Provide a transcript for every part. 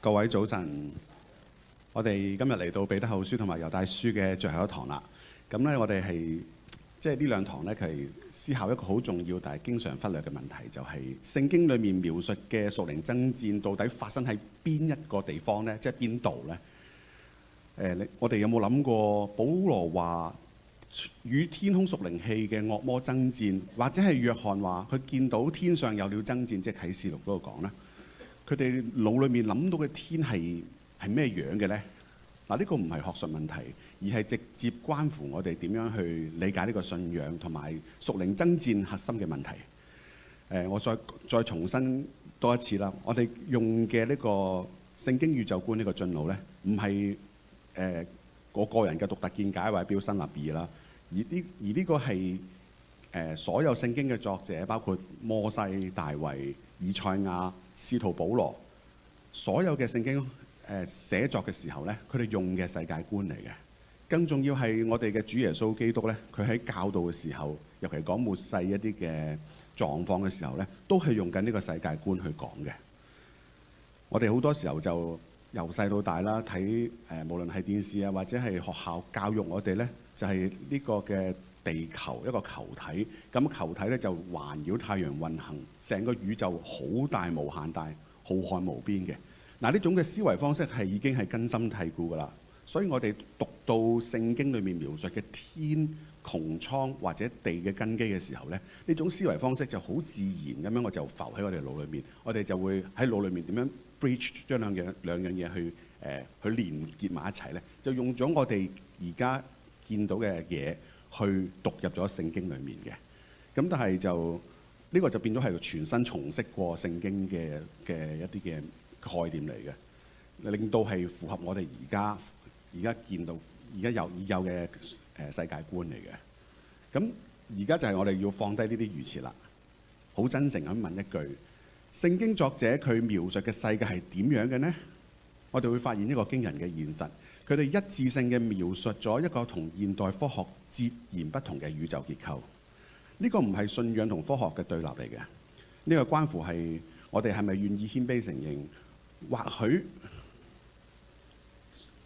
各位早晨，我哋今日嚟到彼得後書同埋猶大書嘅最後一堂啦。咁咧，我哋係即係呢兩堂咧，佢係思考一個好重要但係經常忽略嘅問題，就係聖經裡面描述嘅屬靈爭戰到底發生喺邊一個地方咧？即係邊度咧？我哋有冇諗過保羅話與天空屬靈氣嘅惡魔爭戰，或者係約翰話佢見到天上有了爭戰，即係啟示錄嗰度講咧？佢哋腦裏面諗到嘅天係咩樣嘅呢？嗱，呢個唔係學術問題，而係直接關乎我哋點樣去理解呢個信仰同埋屬靈爭戰核心嘅問題。我再重申多一次啦，我哋用嘅呢個聖經宇宙觀呢個進路呢，唔係我個人嘅獨特見解或者標新立異啦，而呢個係所有聖經嘅作者，包括摩西、大衛、以賽亞、使徒保羅，所有嘅聖經寫作嘅時候咧，佢哋用嘅世界觀嚟嘅。更重要係我哋嘅主耶穌基督咧，佢喺教導嘅時候，尤其講末世一啲嘅狀況嘅時候咧，都係用緊呢個世界觀去講嘅。我哋好多時候就由細到大啦，睇無論係電視啊，或者係學校教育我哋咧，就係呢個嘅地球一個球體，咁球體咧就環繞太陽運行，成個宇宙好大無限大，浩瀚無邊嘅。嗱，呢種嘅思維方式係已經係根深蒂固噶啦。所以我哋讀到聖經裏面描述嘅天、穹蒼或者地嘅根基嘅時候咧，呢種思維方式就好自然咁樣，我就浮喺我哋腦裏面，我哋就會喺腦裏面點樣 bridge 將兩樣嘢去連結埋一齊咧，就用咗我哋而家見到嘅嘢去讀入咗聖經裏面嘅。咁但係就呢個就變咗係全新重釋過聖經嘅一啲嘅概念嚟嘅，令到係符合我哋而家見到已有嘅世界觀嚟嘅。咁而家就係我哋要放低呢啲預設啦，好真誠咁問一句：聖經作者佢描述嘅世界係點樣嘅呢？我哋會發現一個驚人嘅現實，佢哋一致性嘅描述咗一個同現代科學截然不同嘅宇宙結構。呢個唔係信仰同科學嘅對立嚟嘅，呢個關乎係我哋係咪願意謙卑承認，或許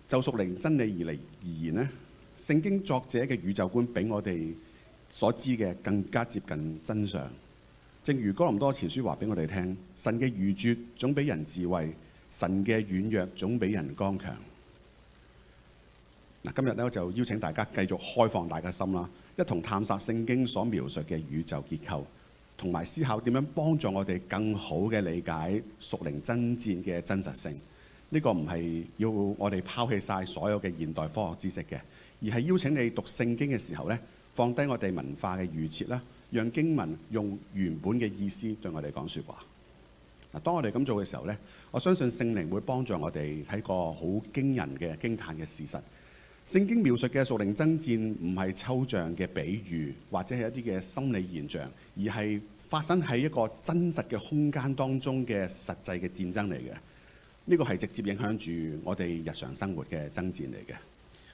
就屬靈真理而言呢，聖經作者嘅宇宙觀比我哋所知嘅更加接近真相。正如哥林多前書話俾我哋聽，神嘅愚拙總比人智慧，神嘅軟弱總比人剛強。嗱，今日咧我就邀請大家繼續開放大家心啦，一同探索聖經所描述嘅宇宙結構，同埋思考點樣幫助我哋更好嘅理解屬靈爭戰嘅真實性。呢個唔係要我哋拋棄晒所有嘅現代科學知識嘅，而係邀請你讀聖經嘅時候咧，放低我哋文化嘅預設啦，讓經文用原本嘅意思對我哋講説話。嗱，當我哋咁做嘅時候咧，我相信聖靈會幫助我哋睇個好驚人嘅驚歎嘅事實。聖經描述嘅屬靈爭戰唔係抽象嘅比喻，或者係一啲嘅心理現象，而係發生喺一個真實嘅空間當中嘅實際嘅戰爭嚟嘅。呢個係直接影響住我哋日常生活嘅爭戰嚟嘅。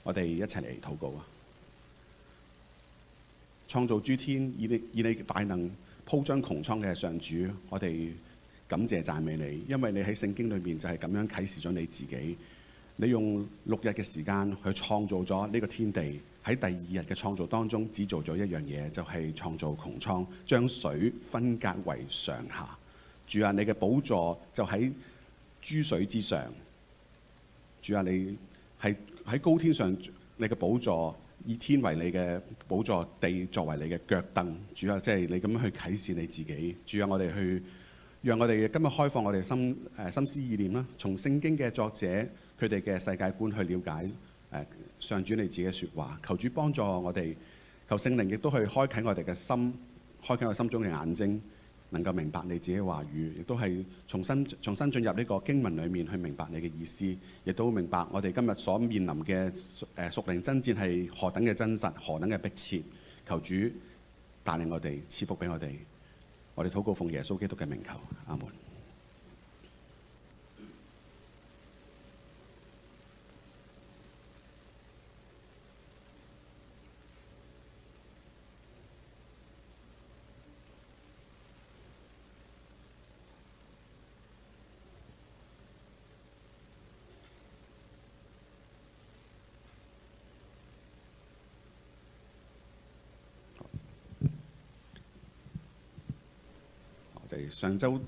我哋一齊嚟禱告啊！創造諸天，以你大能鋪張穹蒼嘅上主，我哋感謝讚美你，因為你喺聖經裏面就係咁樣啟示咗你自己。你用6日嘅時間去創造咗呢個天地，喺第2日嘅創造當中只做咗一樣嘢，就係創造穹蒼，將水分隔為上下。主啊，你嘅寶座就喺諸水之上。主啊，你係喺高天上，你嘅寶座以天為你嘅寶座，地作為你嘅腳凳。主啊，即係你咁樣去啟示你自己。主啊，我哋去讓我哋今日開放我哋心思意念啦，從聖經嘅作者佢哋嘅世界觀去了解上主你自己嘅説話。求主幫助我哋，求聖靈亦都去開啟我哋嘅心，開啟我心中嘅眼睛，能夠明白你自己嘅話語，亦都係重新進入呢個經文裡面去明白你嘅意思，亦都明白我哋今日所面臨嘅屬靈爭戰係何等嘅真實，何等嘅迫切。求主帶領我哋，賜福俾我哋。我哋禱告奉耶穌基督嘅名求，阿門。上週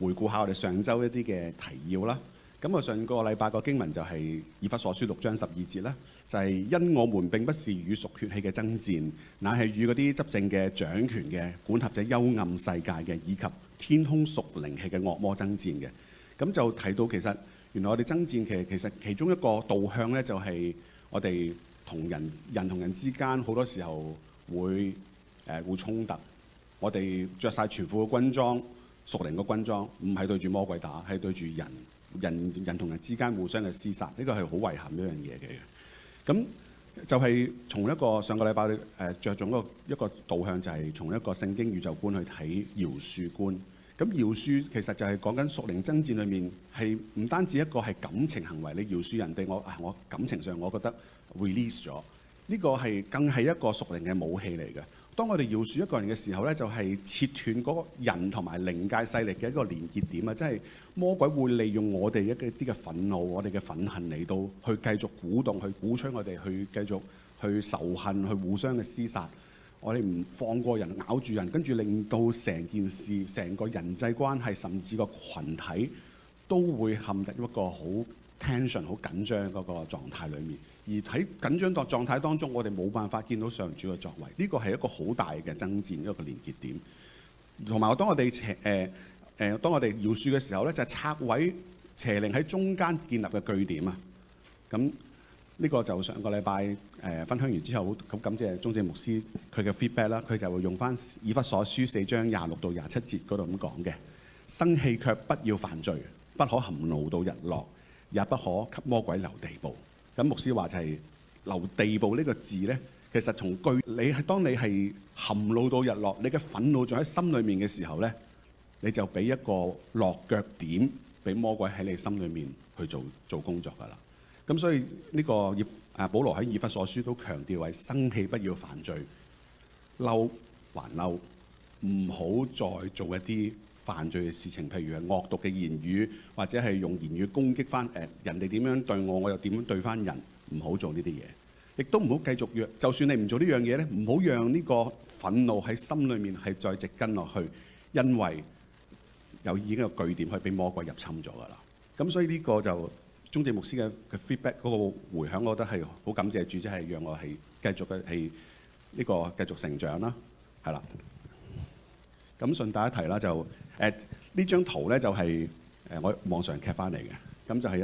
回顧下我哋上週一啲嘅提要啦。咁我上個禮拜個經文就係以弗所書6章12節啦，就係、因我們並不是與屬血氣嘅爭戰，乃係與嗰啲執政嘅、掌權嘅、管轄者幽暗世界嘅，以及天空屬靈氣嘅惡魔爭戰嘅。咁就提到其實原來我哋爭戰其實其中一個導向咧，就係我哋同人同人之間好多時候會衝突。我哋着晒全副嘅軍裝，屬靈嘅軍裝，唔係對住魔鬼打，係對住人同人之間互相嘅廝殺。呢個係好遺憾一樣嘢嘅。咁就係從一個上個禮拜着重一個導向，就係從一個聖經宇宙觀去睇饒恕觀。咁饒恕其實就係講緊屬靈爭戰裏面，係唔單止一個係感情行為，你饒恕人哋，我感情上我覺得 release 咗，呢個係更係一個屬靈嘅武器嚟嘅。當我哋饒恕一個人嘅時候咧，就係切斷嗰個人同埋靈界勢力嘅一個連結點啊！即係魔鬼會利用我哋一啲嘅憤怒、我哋嘅憤恨嚟到去繼續鼓動、去鼓吹我哋去繼續去仇恨、去互相嘅廝殺。我哋唔放過人、咬住人，跟住令到成件事、成個人際關係，甚至個群體都會陷入一個好 tension、好緊張嗰個狀態裡面。而喺緊張狀態當中，我哋冇辦法見到上主嘅作為，呢個係一個好大嘅爭戰，一個連結點。同埋當我哋當我哋饒恕嘅時候咧，就係拆毀邪靈喺中間建立嘅據點啊。咁呢個就上個禮拜分享完之後，好感謝鍾正牧師佢嘅 feedback 啦。佢就會用翻以弗所書4章26到27節嗰度咁講嘅：生氣卻不要犯罪，不可含怒到日落，也不可給魔鬼留地步。咁牧師話就係留地步呢個字咧，其實從句當你係含怒到日落，你嘅憤怒仲喺心裏面嘅時候咧，你就俾一個落腳點俾魔鬼喺你心裏面去做工作㗎啦。咁所以呢個保羅喺以弗所書都強調係生氣不要犯罪，嬲還嬲，唔好再做一啲犯罪嘅事情，譬如係惡毒嘅言語，或者係用言語攻擊翻人哋點樣對我，我又點樣對翻人，唔好做呢啲嘢。亦都唔好繼續讓，就算你唔做呢樣嘢咧，唔好讓呢個憤怒喺心裏面係再植根落去，因為已經有據點去俾魔鬼入侵咗㗎啦。咁所以呢個就鍾正牧師嘅 feedback 嗰個迴響，我覺得係好感謝主，即係讓我係繼續嘅係呢個繼續成長啦，係啦。咁順帶一提啦，就呢張圖咧就係我網上 cap 翻嚟嘅，咁就係一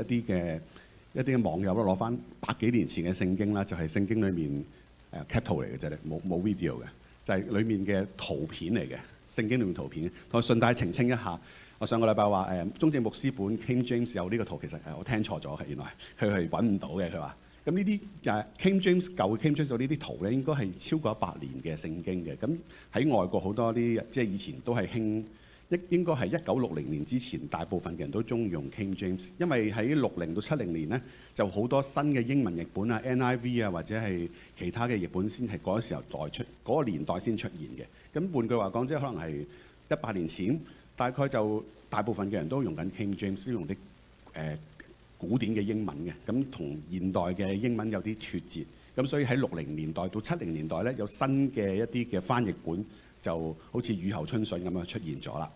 啲嘅網友攞翻100幾年前嘅聖經啦，就係聖經裏面cap 圖嚟嘅啫，冇 video 嘅，就係裡面嘅圖片嚟嘅，聖經裏面圖片。我順帶澄清一下，我上個禮拜話鍾正牧師本 King James 有呢個圖，其實我聽錯咗，原來佢係揾唔到嘅，佢話。咁呢啲King James 舊嘅 King James 有呢啲圖咧，應該係超過100年嘅聖經嘅。咁喺外國好多啲即係以前都係興，應該係1960年之前，大部分嘅人都中意用 King James，因為喺60到70年咧，就好多新嘅英文譯本啊、NIV 啊或者係其他嘅譯本先係嗰個時候嗰個年代先出現嘅。咁換句話講，即係可能係100年前，大概就大部分嘅人都用緊 King James，都用啲古典嘅英文嘅，咁同現代嘅英文有啲脫節，咁所以喺60年代到70年代咧，有新嘅一啲嘅翻譯本就好似雨後春筍咁樣出現咗啦。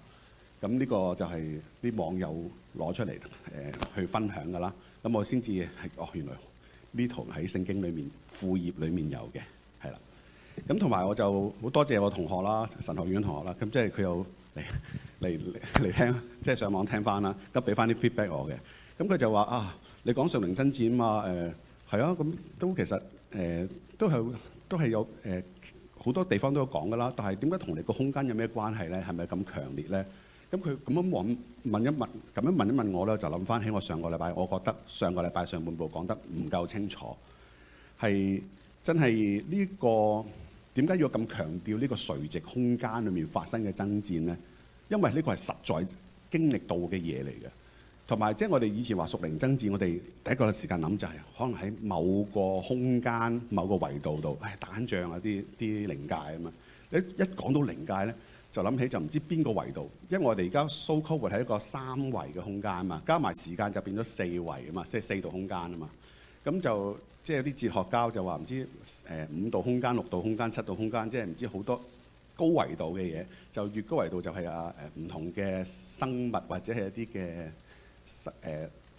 咁呢個就係啲網友攞出嚟去分享㗎啦。咁我先至係原來呢圖喺聖經裏面副頁裏面有嘅，係啦。咁同埋我就好多謝我同學啦，神學院同學啦，咁即係佢有嚟聽，即係上網聽翻啦，咁俾翻啲 feedback 我嘅。咁佢就話你講屬靈爭戰嘛？係啊，咁都其實都係有好多地方都有講㗎啦。但係點解同你個空間有咩關係咧？係咪咁強烈咧？咁佢咁樣問一問我咧，就諗翻起我上個禮拜，我覺得上個禮拜上半部講得唔夠清楚，係真係呢個點解要咁強調呢個垂直空間裏面發生嘅爭戰咧？因為呢個係實在經歷到嘅嘢嚟嘅。同埋，即係我哋以前話屬靈爭戰，我哋第一個時間諗就係可能喺某個空間、某個維度度，打緊仗啊！啲靈界啊嘛。你一講到靈界咧，就諗起就唔知邊個維度，因為我哋而家 so called 係一個3維嘅空間啊嘛，加埋時間就變咗4維啊嘛，即係4度空間啊嘛。咁就即係有啲哲學家就話唔知5度空間、6度空間、7度空間，即係唔知好多高維度嘅嘢，就越高維度就係唔同嘅生物或者係一啲嘅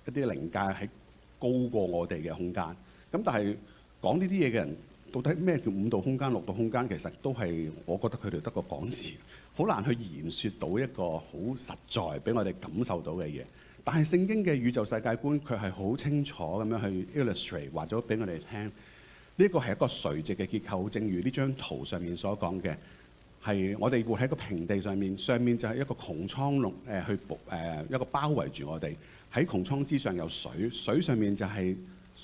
一啲靈界喺高過我哋嘅空間。咁但係講呢啲嘢嘅人，到底咩叫5度空間、6度空間？其實都係我覺得佢哋得個講詞，好難去言説到一個好實在俾我哋感受到嘅嘢。但係聖經嘅宇宙世界觀，佢係好清楚咁樣去 illustrate 話咗俾我哋聽。呢個係一個垂直嘅結構，正如呢張圖上面所講嘅，係我哋活喺一個平地上面，上面就係一個穹蒼籠一個包圍住我哋。喺穹蒼之上有水，水上面就係、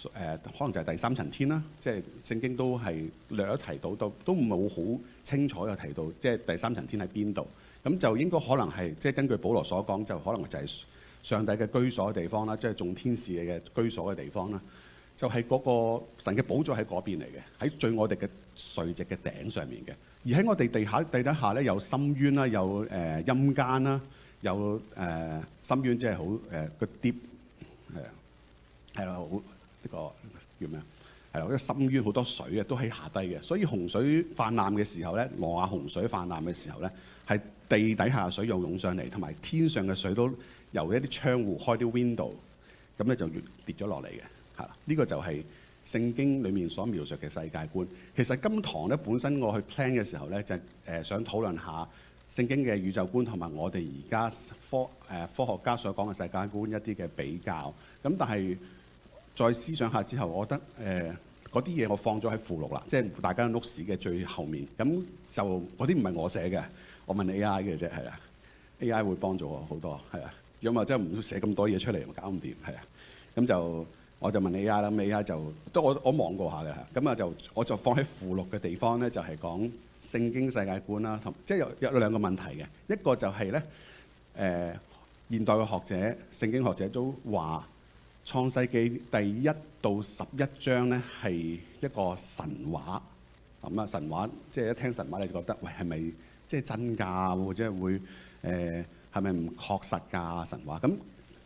可能就係第3層天啦。即係聖經都係略一提到，都唔係好清楚有提到，即係第3層天喺邊度。咁就應該可能係即係根據保羅所講，就可能就係上帝嘅居所嘅地方啦，即係眾天使嘅居所嘅地方啦。就係嗰個神嘅寶座喺嗰邊嚟嘅，喺最我哋嘅垂直嘅頂上面嘅。而喺我哋地底下咧，有深淵啦，有陰間啦，有深淵，即係好個 deep 係啦，好呢個叫咩啊？係啦，嗰個深淵好多水嘅，都喺下低嘅。所以洪水泛濫嘅時候咧，挪亞洪水泛濫嘅時候咧，係地底下嘅水又湧上嚟，同埋天上嘅水都由一啲窗戶開啲 window， 咁咧就跌咗落嚟嘅。呢個就係聖經裡面所描述嘅世界觀。其實今堂咧本身我去 plan 嘅時候咧，就想討論下聖經嘅宇宙觀同埋我哋而家科學家所講嘅世界觀一啲嘅比較。咁但係再思想下之後，我覺得嗰啲嘢我放咗喺附錄啦，即係大家 notes 嘅最後面。咁就嗰啲唔係我寫嘅，我問 AI 嘅啫，係啦。AI 會幫助我好多，係啊。如果唔係真係唔寫咁多嘢出嚟，搞唔掂，係啊。咁就我就問 AI 啦，AI 就都我望過下嘅，咁啊我就放喺附錄嘅地方咧，就係講聖經世界觀啦，同即係有兩個問題嘅，一個就係咧現代嘅學者、聖經學者都話創世記第1到11章咧係一個神話，咁啊神話即係一聽神話你就覺得喂係咪即係真㗎，或者會係咪唔確實㗎神話？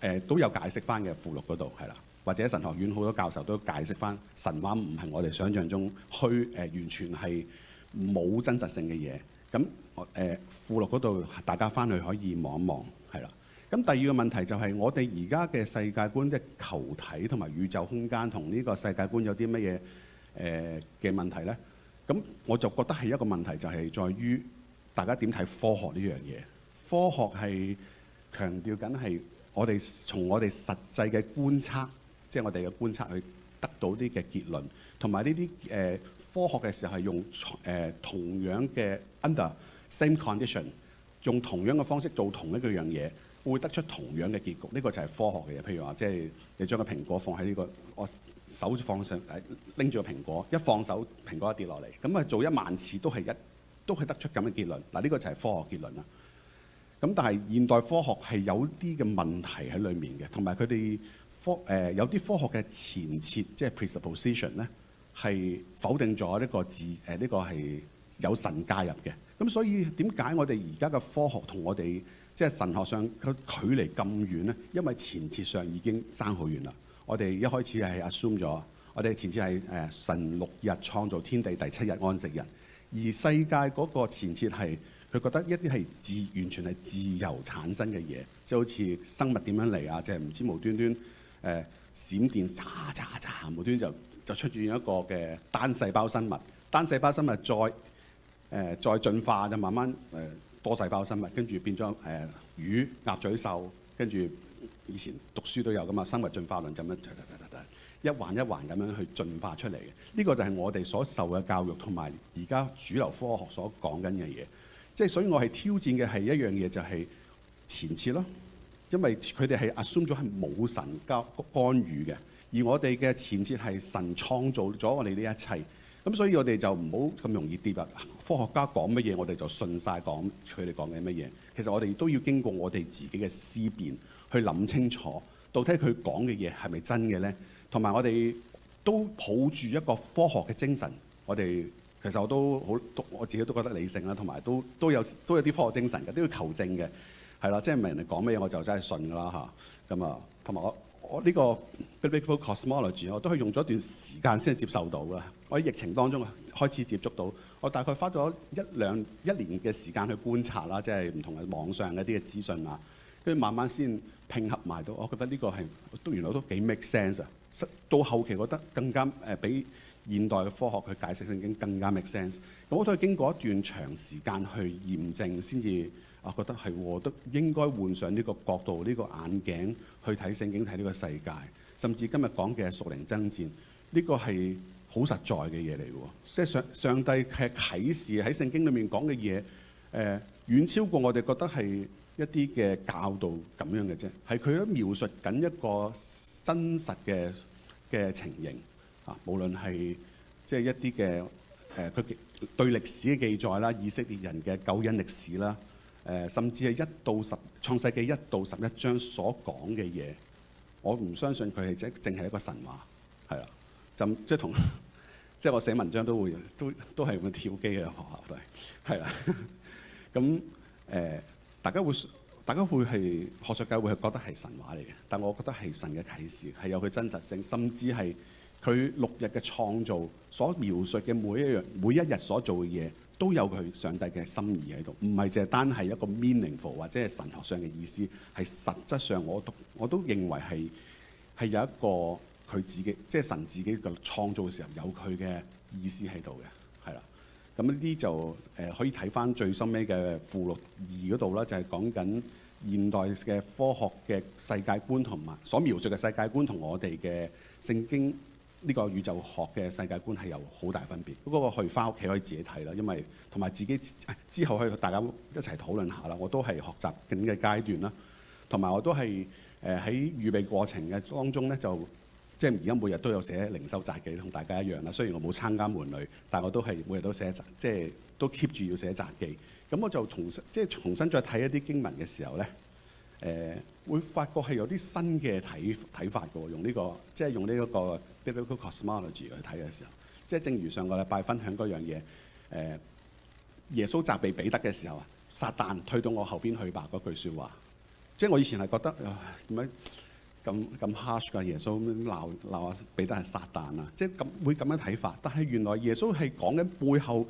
咁都有解釋翻嘅附錄嗰度係啦。或者神學院好多教授都解釋翻神話唔係我哋想象中完全係冇真實性嘅嘢。咁附錄嗰度大家翻去可以望一望，係啦。咁第二個問題就係我哋而家嘅世界觀，即係球體同埋宇宙空間同呢個世界觀有啲乜嘢嘅問題咧？咁我就覺得係一個問題，就係在於大家點睇科學呢樣嘢？科學係強調緊係我哋從我哋實際嘅觀測。即係我哋嘅觀察去得到啲嘅結論，同埋呢啲科學嘅時候係用同樣嘅 under same condition， 用同樣嘅方式做同一個樣嘢，會得出同樣嘅結局。呢個就係科學嘅嘢。譬如話，即係你將個蘋果放喺呢個，我手放上拎住個蘋果，一放手蘋果一跌落嚟，咁啊做1萬次都係得出咁嘅結論。嗱，呢個就係科學結論啦。咁但係現代科學係有啲嘅問題喺裡面嘅，同埋佢哋。有啲科學嘅前設，即係 presupposition 咧，係否定咗呢個呢個係有神介入嘅。咁所以點解我哋而家嘅科學同我哋即係神學上佢距離咁遠咧？因為前設上已經爭好遠啦。我哋一開始係 assume 咗，我哋前設係神6日創造天地，第7日安息日。而世界嗰個前設係佢覺得一啲係完全係自由產生嘅嘢，即係好似生物點樣嚟啊？即係唔知無端端。閃電無端就出現一個嘅單細胞生物，單細胞生物再進化就慢慢多細胞生物，跟住變咗魚、鴨嘴獸，跟住以前讀書都有㗎嘛，生物進化論就咁樣一環一環咁樣去進化出嚟嘅。呢個就係我哋所受嘅教育同埋而家主流科學所講緊嘅嘢。即係所以我係挑戰嘅係一樣嘢，就係前設咯。因為佢哋係 assume 咗係冇神干預嘅，而我哋嘅前設係神創造咗我哋呢一切，咁所以我哋就唔好咁容易跌入科學家講乜嘢，我哋就信晒講佢哋講緊乜嘢。其實我哋都要經過我哋自己嘅思辨去諗清楚，到底佢講嘅嘢係咪真嘅咧？同埋我哋都抱住一個科學嘅精神，我哋其實我自己都覺得理性啦，同埋都有啲科學精神嘅，都要求證嘅。係啦，即係唔係人哋講咩嘢我就真係信㗎啦嚇。咁啊，同埋我呢個 Biblical Cosmology 我都係用咗一段時間先接受到嘅。我喺疫情當中開始接觸到，我大概花咗一年嘅時間去觀察啦，即係唔同嘅網上一啲嘅資訊啊，跟住慢慢先拼合埋到。我覺得呢個係原來都幾 make sense 啊！到後期覺得更加比現代嘅科學去解釋聖經更加 make sense。咁我都係經過一段長時間去驗證先至。我覺得係，都應該換上呢個角度、呢個眼鏡去睇聖經、睇呢個世界，甚至今日講嘅屬靈爭戰，呢個係好實在嘅嘢嚟嘅喎。即係上帝嘅啟示喺聖經裏面講嘅嘢，遠超過我哋覺得係一啲嘅教導咁樣嘅啫。係佢都描述緊一個真實嘅情形啊，無論係即係一啲嘅佢對歷史嘅記載啦，以色列人嘅救恩歷史啦。甚至係創世記1到11章所講嘅嘢，我唔相信佢係淨係一個神話，係啦，即係同即係我寫文章都係咁跳機嘅學校都係啦。咁大家會係學術界會係覺得係神話嚟嘅，但我覺得係神嘅啟示，係有佢真實性，甚至係佢6日嘅創造所描述嘅每一日所做嘅嘢。都有佢上帝嘅心意喺度，唔係淨係單係一個 meaningful 或者係神學上嘅意思，係實質上我都認為係有一個佢自己，即係神自己嘅創造嘅時候有佢嘅意思喺度嘅，係啦。咁呢啲就可以睇翻最深尾嘅附錄2嗰度啦，就係講緊現代嘅科學嘅世界觀同埋所描述嘅世界觀同我哋嘅聖經。呢個宇宙學嘅世界觀係有好大分別，嗰個去翻屋企可以自己睇啦，因為同埋自己之後可以大家一齊討論下啦。我都係學習緊嘅階段啦，同埋我都係喺預備過程嘅當中咧，就即係而家每日都有寫靈修札記，同大家一樣啦。雖然我冇參加門類，但我都係每日都寫即係都 keep 住要寫札記。咁我就重新再睇一啲經文嘅時候咧。會發覺係有啲新嘅睇法嘅喎，用呢個 Biblical Cosmology 去睇嘅時候，即係正如上個禮拜分享嗰樣嘢，耶穌責備彼得嘅時候啊，撒旦退到我後邊去吧嗰句説話，即係我以前係覺得點解咁 harsh 㗎？耶穌鬧啊彼得係撒旦啊，即係會咁樣睇法。但係原來耶穌係講緊背後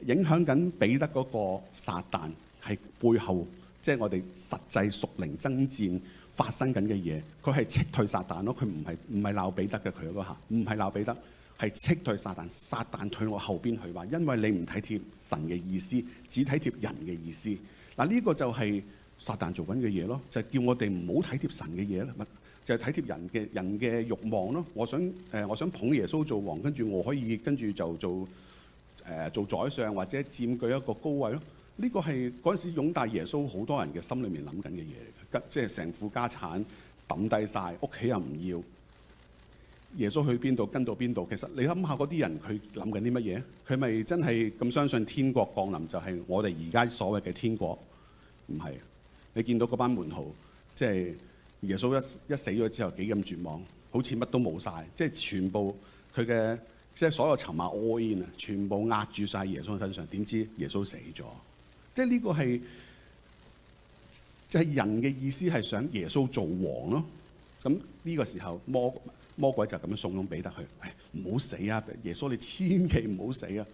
影響緊彼得嗰個撒旦係背後。即係我哋實際屬靈爭戰發生緊嘅嘢，佢係斥退撒旦咯。佢唔係鬧彼得嘅，佢嗰下唔係鬧彼得，係斥退撒旦。撒旦退我後邊去話，因為你唔體貼神嘅意思，只體貼人嘅意思。嗱，呢個就係撒旦做緊嘅嘢咯，就係叫我哋唔好體貼神嘅嘢啦，就係體貼人嘅慾望咯。我想捧耶穌做王，跟住我可以跟住就做宰相或者佔據一個高位咯。呢個係嗰陣時擁戴耶穌好多人嘅心裏面諗緊嘅嘢嚟嘅，即係成副家產抌低晒，屋企又唔要，耶穌去邊度跟到邊度。其實你諗下嗰啲人佢諗緊啲乜嘢？佢咪真係咁相信天國降臨就係我哋而家所謂嘅天國？唔係，你見到嗰班門徒，即係耶穌一死咗之後幾咁絕望，好似乜都冇晒，即係全部佢嘅即係所有籌碼 all in 啊，全部壓住晒耶穌身上。點知耶穌死咗？即係呢個係就係人嘅意思係想耶穌做王咯。咁呢個時候魔鬼就咁樣慫恿彼得去，唔好死啊！耶穌你千祈唔好死啊！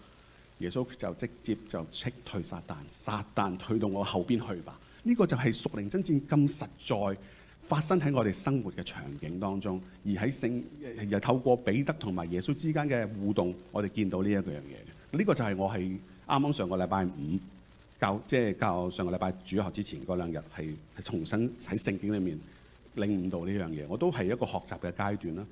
耶穌就直接就斥退撒旦，撒旦退到我後邊去吧。呢個就係屬靈爭戰咁實在發生喺我哋生活嘅場景當中，而喺又透過彼得同埋耶穌之間嘅互動，我哋見到呢一樣嘢嘅。呢個就係我係啱啱上個禮拜5。教上個禮拜主學之前嗰2日係重新喺聖經裏面領悟到呢樣嘢，我都係一個學習嘅階段啦。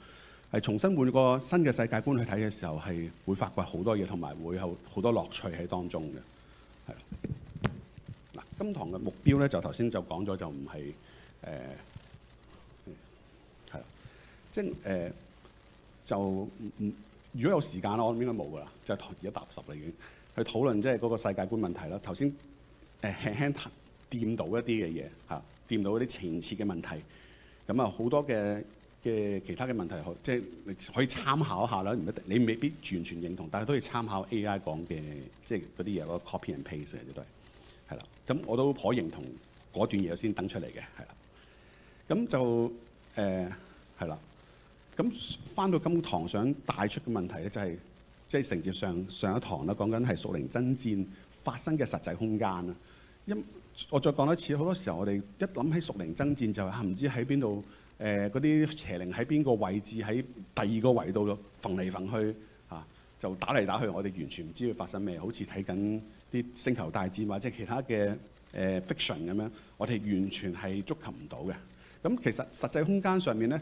係重新換個新嘅世界觀去睇嘅時候，係會發掘好多嘢，同埋會有好多樂趣喺當中嘅。係嗱，今堂嘅目標咧，就頭先就講咗，就唔係係啦，即係就如果有時間啦，我諗應該冇噶啦，就而家踏10啦已經。去討論即係嗰個世界觀問題啦。頭先輕輕掂到一啲嘅嘢嚇，掂到一啲前設嘅問題。咁啊好多嘅其他嘅問題，即係你可以參考一下啦。唔一定你未必完全認同，但係都可以參考 AI 講嘅，即係嗰啲嘢嗰個 copy and paste 嘅都係啦。咁我都頗認同嗰段嘢先等出嚟嘅，係啦。咁就係係啦。咁翻到今堂想帶出嘅問題咧，就係即係承接上一堂啦，講緊係屬靈爭戰發生嘅實際空間啦。我再講多次，好多時候我哋一諗起屬靈爭戰就係唔知喺邊度，嗰啲邪靈喺邊個位置，喺第二個維度度揈嚟揈去嚇，就打嚟打去，我哋完全唔知佢發生咩，好似睇緊啲星球大戰或者其他嘅fiction 咁樣，我哋完全係觸及唔到嘅。咁其實實際空間上面咧，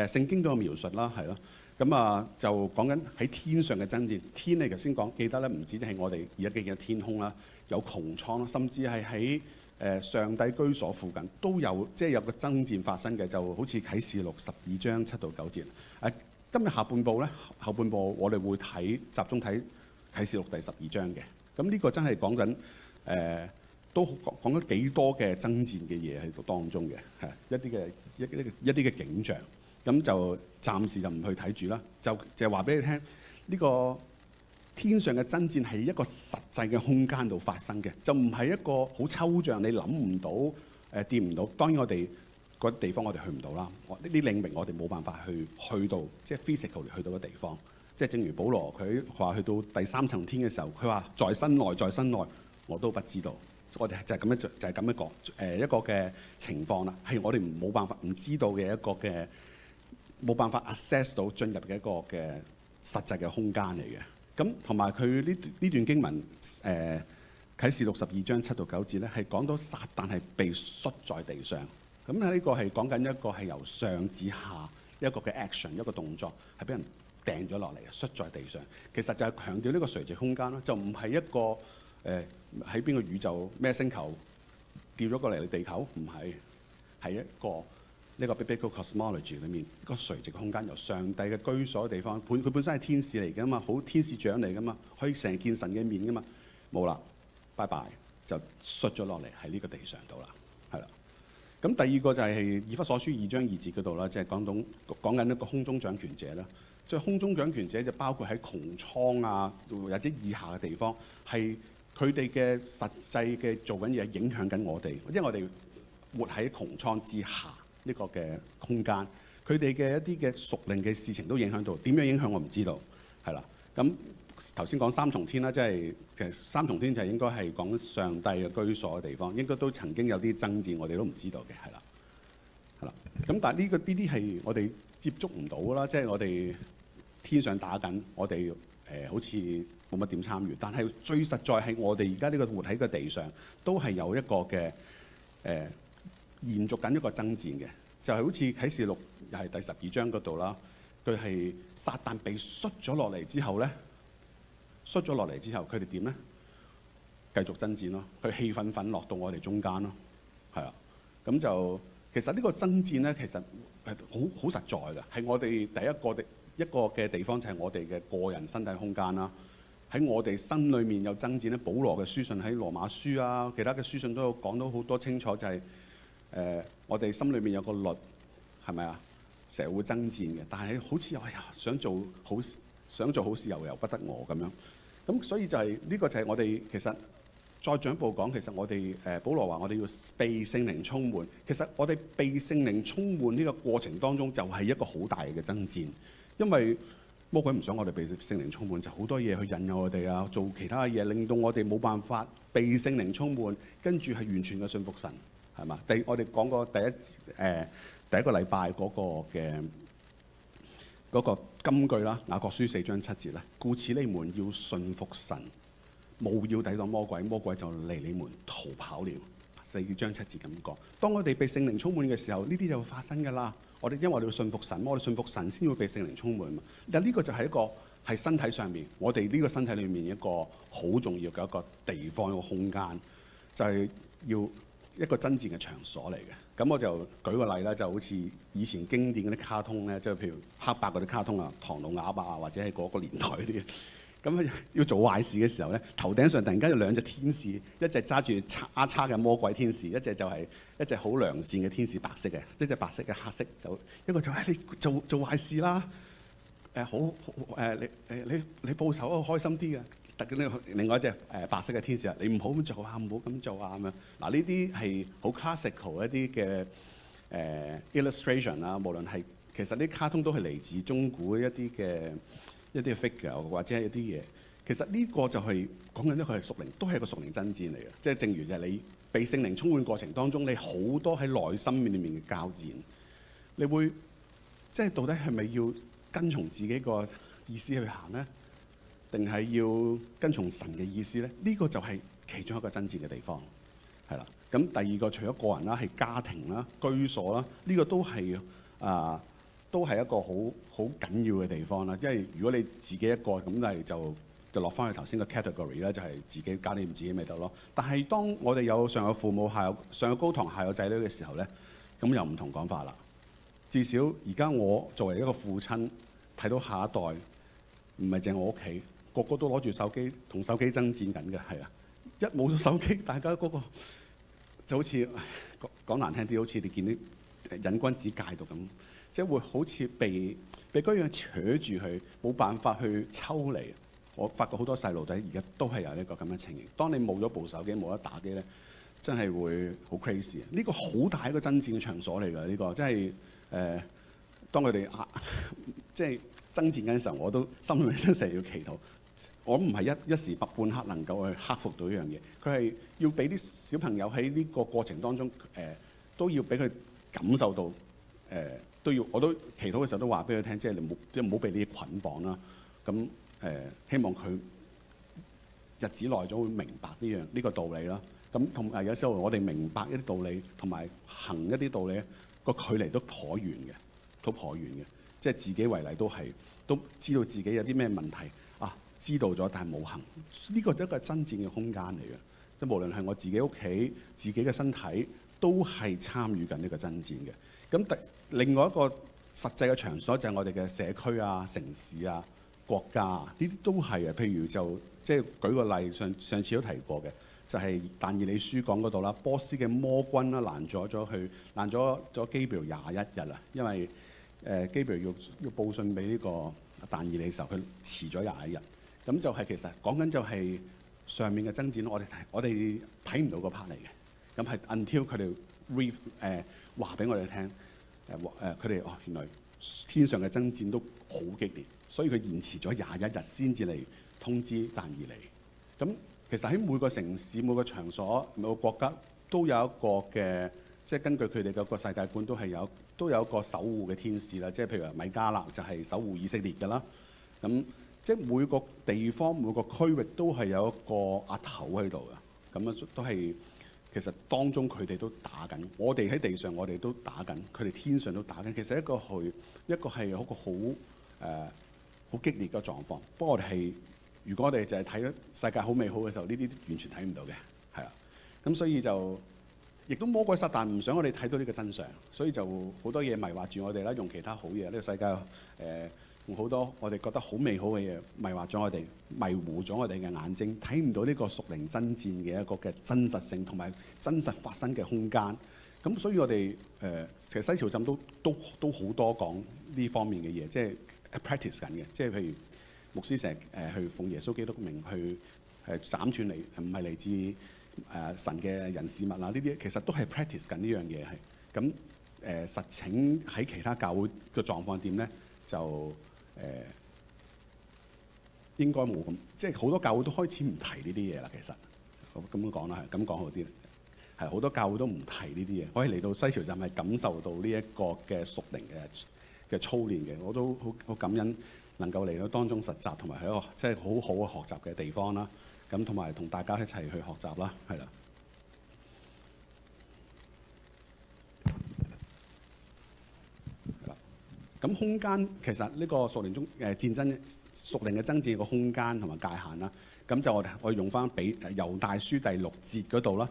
聖經都有描述啦，係咯。咁啊就講緊喺天上嘅爭戰。天你頭先講記得咧，唔止係我哋而家見嘅天空啦，有穹蒼啦，甚至係喺上帝居所附近都有，即係有個爭戰發生嘅，就好似啟示錄12章7到9節。今日下半部咧，後半部我哋會集中睇啟示錄第12章嘅。咁呢個真係講緊都講咗幾多嘅爭戰嘅嘢喺度當中嘅，係一啲嘅景象。咁就暫時就唔去睇住啦，就係話俾你聽，呢個天上嘅爭戰係一個實際嘅空間度發生嘅，就唔係一個好抽象，你諗唔到掂唔到。當然我哋嗰啲地方我哋去唔到啦，呢啲領域我哋冇辦法去到，即係 physical 去到嘅地方。即係正如保羅佢話去到第3層天嘅時候，佢話在身內我都不知道。我哋就係咁樣，就係咁樣講一個嘅情況啦，係我哋冇辦法唔知道嘅一個嘅冇辦法 access 到進入嘅一個嘅實際嘅空間嚟嘅。咁同埋佢呢段經文啟示錄12章7到9節咧，係講到撒但係被摔在地上。咁喺呢個係講緊一個係由上至下一個嘅 action 一個動作，係俾人掟咗落嚟，摔在地上。其實就係強調呢個垂直空間啦，就唔係一個喺邊個宇宙咩星球掉咗過嚟嘅地球，唔係，係一個呢個 biblical cosmology 裏面一個垂直空間，由上帝嘅居所嘅地方，佢本身係天使嚟㗎嘛，好天使長嚟㗎嘛，可以成見神嘅面㗎嘛，冇啦，拜拜就摔咗落嚟喺呢個地上度啦，係啦。咁第二個就係以弗所書2章2節嗰度啦，即係講緊一個空中掌權者啦。即係空中掌權者就包括喺穹蒼啊或者以下嘅地方，係佢哋嘅實際嘅做緊嘢影響緊我哋，因為我哋活喺穹蒼之下呢個嘅空間，佢哋嘅一啲嘅屬靈嘅事情都影響到。點樣影響我唔知道，係啦。咁頭先講3重天啦，即係其實3重天就係應該係講上帝嘅居所嘅地方，應該都曾經有啲爭戰，我哋都唔知道嘅，係啦，係啦。咁但係呢啲係我哋接觸唔到啦，即係我哋天上打緊，我哋好似冇乜點參與。但係最實在係我哋而家呢個活喺個地上，都係有一個嘅延續緊一個爭戰嘅，就係好似啟示錄又係第12章嗰度啦。佢係撒但被摔咗落嚟之後咧，摔咗落嚟之後，佢哋點咧？繼續爭戰咯，佢氣憤憤落到我哋中間咯，係啊。咁就其實呢個爭戰咧，其實係好實在嘅，係我哋第一個嘅地方就係我哋嘅個人身體空間啦。喺我哋心裏面有爭戰咧，保羅嘅書信喺羅馬書啊，其他嘅書信都有講到好多清楚，就係我哋心裏面有個律，係咪啊？成日會爭戰嘅，但係好似想做好事又由不得我咁樣。咁所以就係呢個就係我哋其實再進一步講，其實我哋保羅話我哋要被聖靈充滿。其實我哋被聖靈充滿呢個過程當中，就係一個好大嘅爭戰。因為魔鬼唔想我哋被聖靈充滿，就好多嘢去引誘我哋啊，做其他嘅嘢，令到我哋冇辦法被聖靈充滿，跟住係完全嘅信服神，係嘛？我哋講過第一個禮拜嗰個金句啦，雅各書4章7節啦，故此你們要信服神，務要抵擋魔鬼，魔鬼就離你們逃跑了。4章7節咁講。當我哋被聖靈充滿嘅時候，呢啲就會發生㗎啦。因為我哋要信服神，我哋信服神先會被聖靈充滿嘛。但呢個就係一個係身體上面，我哋呢個身體裏面一個好重要嘅一個地方，一個空間，就係要一個真正嘅場所嚟嘅。咁我就舉個例啦，就好似以前經典嗰啲卡通咧，即係譬如黑白嗰啲卡通啊，唐老鴨啊，或者係嗰個年代嗰啲。咁要做壞事嘅時候咧，頭頂上突然間有2隻天使，一隻揸住叉叉嘅魔鬼天使，一隻就係一隻好良善嘅天使，白色嘅，一隻白色嘅黑色，就一個就你做壞事啦，你報仇啊，開心啲嘅。另外一隻白色嘅天使啊，你唔好咁做啊，唔好咁做啊咁樣。嗱，呢啲係好 classical 一啲嘅illustration 啦，無論係其實啲卡通都係嚟自中古一啲嘅 figure 或者係一啲嘢。其實呢個就係講緊一個係屬靈，都係一個屬靈爭戰嚟嘅。即係正如就係你被聖靈充滿過程當中，你好多喺內心裏面嘅交戰，你會即係到底係咪要跟從自己個意思去行呢？定係要跟從神嘅意思咧？呢個就係其中一個爭戰嘅地方，係啦。咁第二個除咗個人啦，係家庭啦、居所啦，呢個都係都係一個好緊要嘅地方啦。因為如果你自己一個咁，係就落翻去頭先個 category 咧，就係自己搞掂自己咪得咯。但係當我哋上有父母，上有高堂，下有仔女嘅時候咧，咁又唔同講法啦。至少而家我作為一個父親，睇到下一代唔係淨係我屋企。個個都攞住手機同手機爭戰緊嘅，係啊！一冇咗手機，大家嗰個就好似講難聽啲，好似你見啲癮君子戒毒咁，即係會好似被嗰樣扯住佢，冇辦法去抽離。我發覺好多細路仔而家都係有呢個咁嘅情形。當你冇咗部手機，冇得打機咧，真係會好 crazy。呢個好大一個爭戰嘅場所嚟㗎，呢個真係當佢哋即係爭戰緊嘅時候，我都心裏面真係要祈禱。我唔係一時半刻能夠去克服到呢樣嘢，佢係要俾啲小朋友喺呢個過程當中，都要俾佢感受到，我都祈禱嘅時候都話俾佢聽，即係你唔好俾呢啲捆綁啦。咁希望佢日子耐咗會明白呢個道理啦。咁同埋有時候我哋明白一啲道理，同埋行一啲道理咧，個距離都頗遠嘅，即係自己為例都知道自己有啲咩問題。知道咗，但係冇行，呢個都係一個爭戰嘅空間嚟嘅。即係無論係我自己屋企、自己嘅身體，都係參與緊呢個爭戰嘅。咁另外一個實際嘅場所就係我哋嘅社區啊、城市啊、國家啊，呢啲都係啊。譬如即係舉個例，上次都提過嘅，就係但以理書講嗰度啦，波斯嘅魔軍啦攔咗基比亞21日啊，因為基比亞要報信俾呢個但以理嘅時候，佢遲咗21日。咁就係其實講緊就係上面嘅爭戰，我哋睇唔到個 part 嚟嘅。咁係 until 佢哋話俾我哋聽，佢哋原來天上嘅爭戰都好激烈，所以佢延遲咗21日先至嚟通知但以理。咁其實喺每個城市、每個場所、每個國家都有一個嘅，即係根據佢哋嘅個世界觀都有一個守護嘅天使啦。即係譬如話米迦勒就係守護以色列㗎啦。咁即係每個地方、每個區域都係有一個阿頭喺度嘅，咁啊都係其實當中佢哋都打緊。我哋喺地上，我哋都打緊；佢哋天上都打緊。其實一個係一個好激烈嘅狀況。不過我哋如果我哋就係睇世界好美好嘅時候，呢啲完全睇唔到嘅，係啦。咁所以就亦都魔鬼撒旦唔想我哋睇到呢個真相，所以就好多嘢迷惑住我哋啦，用其他好嘢。呢個世界用好多我哋覺得好美好嘅嘢迷惑咗我哋，迷糊咗我哋嘅眼睛，睇唔到呢個屬靈爭戰嘅一個嘅真實性同埋真實發生嘅空間。咁所以我哋其實西潮浸都好多講呢方面嘅嘢，即係 practice 緊嘅。即係譬如牧師成日去奉耶穌基督名去斬斷嚟，唔係嚟自神嘅人事物啦。呢啲其實都係 practice 緊呢樣嘢係。咁實情喺其他教會嘅狀況點咧？就應該冇咁，即係好多教會都開始唔提呢啲嘢啦。其實咁樣講啦，係咁講好啲。係好多教會都唔提呢啲嘢，可以嚟到西潮浸係感受到呢一個嘅屬靈嘅操練嘅。我都好感恩能夠嚟到當中實習，同埋係一個即係好好嘅學習嘅地方啦。咁同埋同大家一齊去學習啦，係啦。咁空間其實呢個屬靈中戰爭、屬靈嘅爭戰個空間同埋界限啦。咁就我用翻俾猶大書第6節嗰度啦。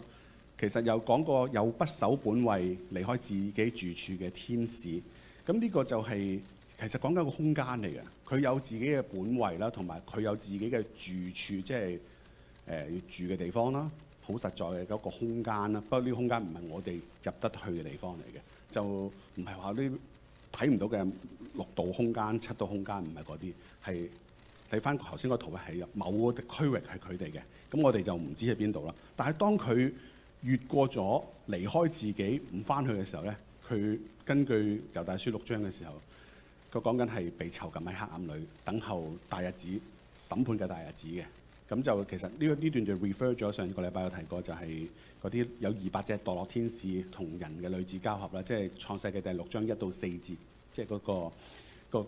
其實有講過有不守本位離開自己住處嘅天使。咁呢個就係其實講緊個空間嚟嘅。佢有自己嘅本位啦，同埋佢有自己嘅住處，即係要住嘅地方啦。好實在嘅一個空間啦。不過呢個空間唔係我哋入得去嘅地方嚟嘅，就唔係話啲睇唔到嘅6度空間、7度空間，唔係嗰啲，係睇翻頭先個圖係某個區域係佢哋嘅，咁我哋就唔知喺邊度啦。但係當佢越過咗離開自己唔翻去嘅時候咧，佢佢根據猶大書6章嘅時候，佢講緊係被囚禁喺黑暗裏，等候大日子審判嘅大日子嘅。咁就其實呢段就 refer 咗上個禮拜有提過，就係嗰啲有200隻墮落天使同人嘅女子交合啦，即係創世記第6章1到4節，即係嗰個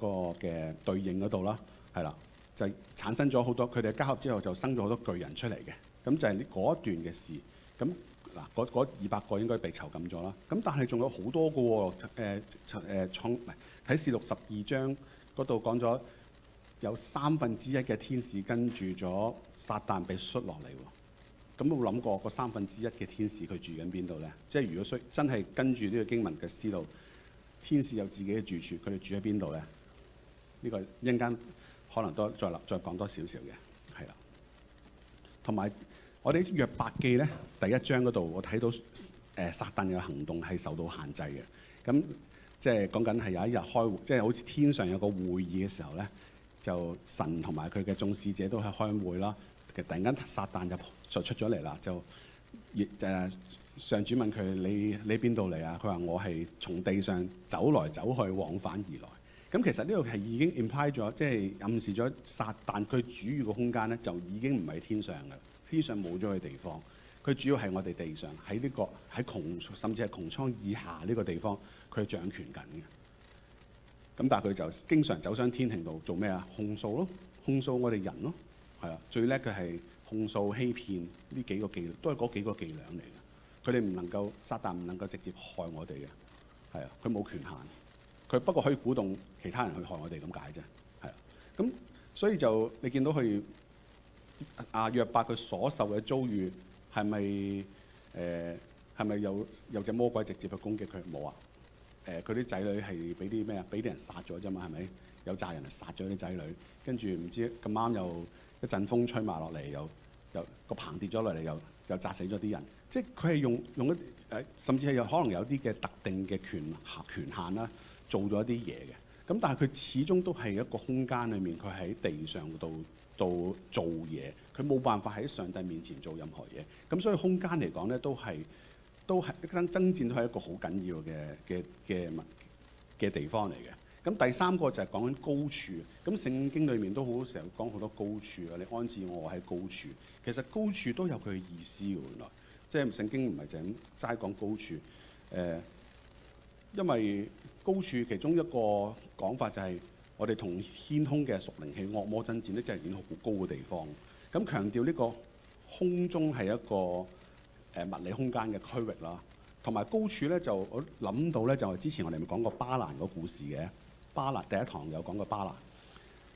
嘅對應嗰度啦，係啦，就產生咗好多佢哋交合之後就生咗好多巨人出嚟嘅。咁就係嗰一段嘅事。咁嗱，嗰200個應該被囚禁咗啦。咁但係仲有好多個喎。睇示錄12章嗰度講咗有1/3嘅天使跟住咗撒旦被摔落嚟喎。咁有冇諗過個1/3嘅天使佢住緊邊度咧？即係如果真係跟住呢個經文嘅思路，天使有自己嘅住處，佢哋住喺邊度咧？呢個一陣間可能都再講多少少嘅，係啦。同埋我哋約伯記咧第1章嗰度，我睇到撒旦嘅行動係受到限制嘅。咁即係講緊係有一日開會，即係好似天上有個會議嘅時候咧，就神同埋佢嘅眾使者都喺開會啦。其實突然間撒旦就出咗嚟啦，就上主問佢：你邊度嚟啊？佢話：我係從地上走來走去，往返而來。咁其實呢個係已經 imply 咗，即係暗示咗撒旦佢主要嘅空間咧，就已經唔係天上嘅，天上冇咗佢地方。佢主要係我哋地上，喺呢個喺甚至係穹蒼以下呢個地方，佢掌權緊嘅。咁但係佢就經常走上天庭度做咩啊？控訴咯，控訴我哋人咯，係啊，最叻嘅係控訴欺騙呢幾個伎，都係嗰幾個伎倆嚟嘅。佢哋唔能夠，撒旦唔能夠直接害我哋嘅，係啊，佢冇權限，佢不過可以鼓動其他人去害我哋咁解啫，係啊。咁所以就你見到佢約伯佢所受嘅遭遇。係咪有隻魔鬼直接去攻擊佢？冇啊！佢啲仔女係俾啲咩啊？俾啲人殺咗啫嘛，係咪？有責任嚟殺咗啲仔女，跟住唔知咁啱又一陣風吹埋落嚟，又個棚跌咗落嚟，又砸死咗啲人。即係佢係用一甚至係可能有啲嘅特定嘅權限啦，做咗一啲嘢嘅。咁但係佢始終都係一個空間裏面，佢喺地上度做嘢，佢冇辦法喺上帝面前做任何嘢。咁所以空間嚟講咧，都係爭戰都係一個好緊要嘅地方嚟嘅。咁第三個就係講緊高處。咁聖經裏面都好成日講好多高處啊，你安置我喺高處。其實高處都有佢嘅意思㗎，原來即係聖經唔係就咁齋講高處。因為高處其中一個講法就係我哋同天空嘅屬靈氣惡魔爭戰咧，即係已經好高嘅地方。咁強調呢個空中係一個物理空間嘅區域啦。同埋高處咧，就我諗到咧，就係之前我哋咪講過巴蘭個故事嘅。巴蘭第一堂有講過巴蘭。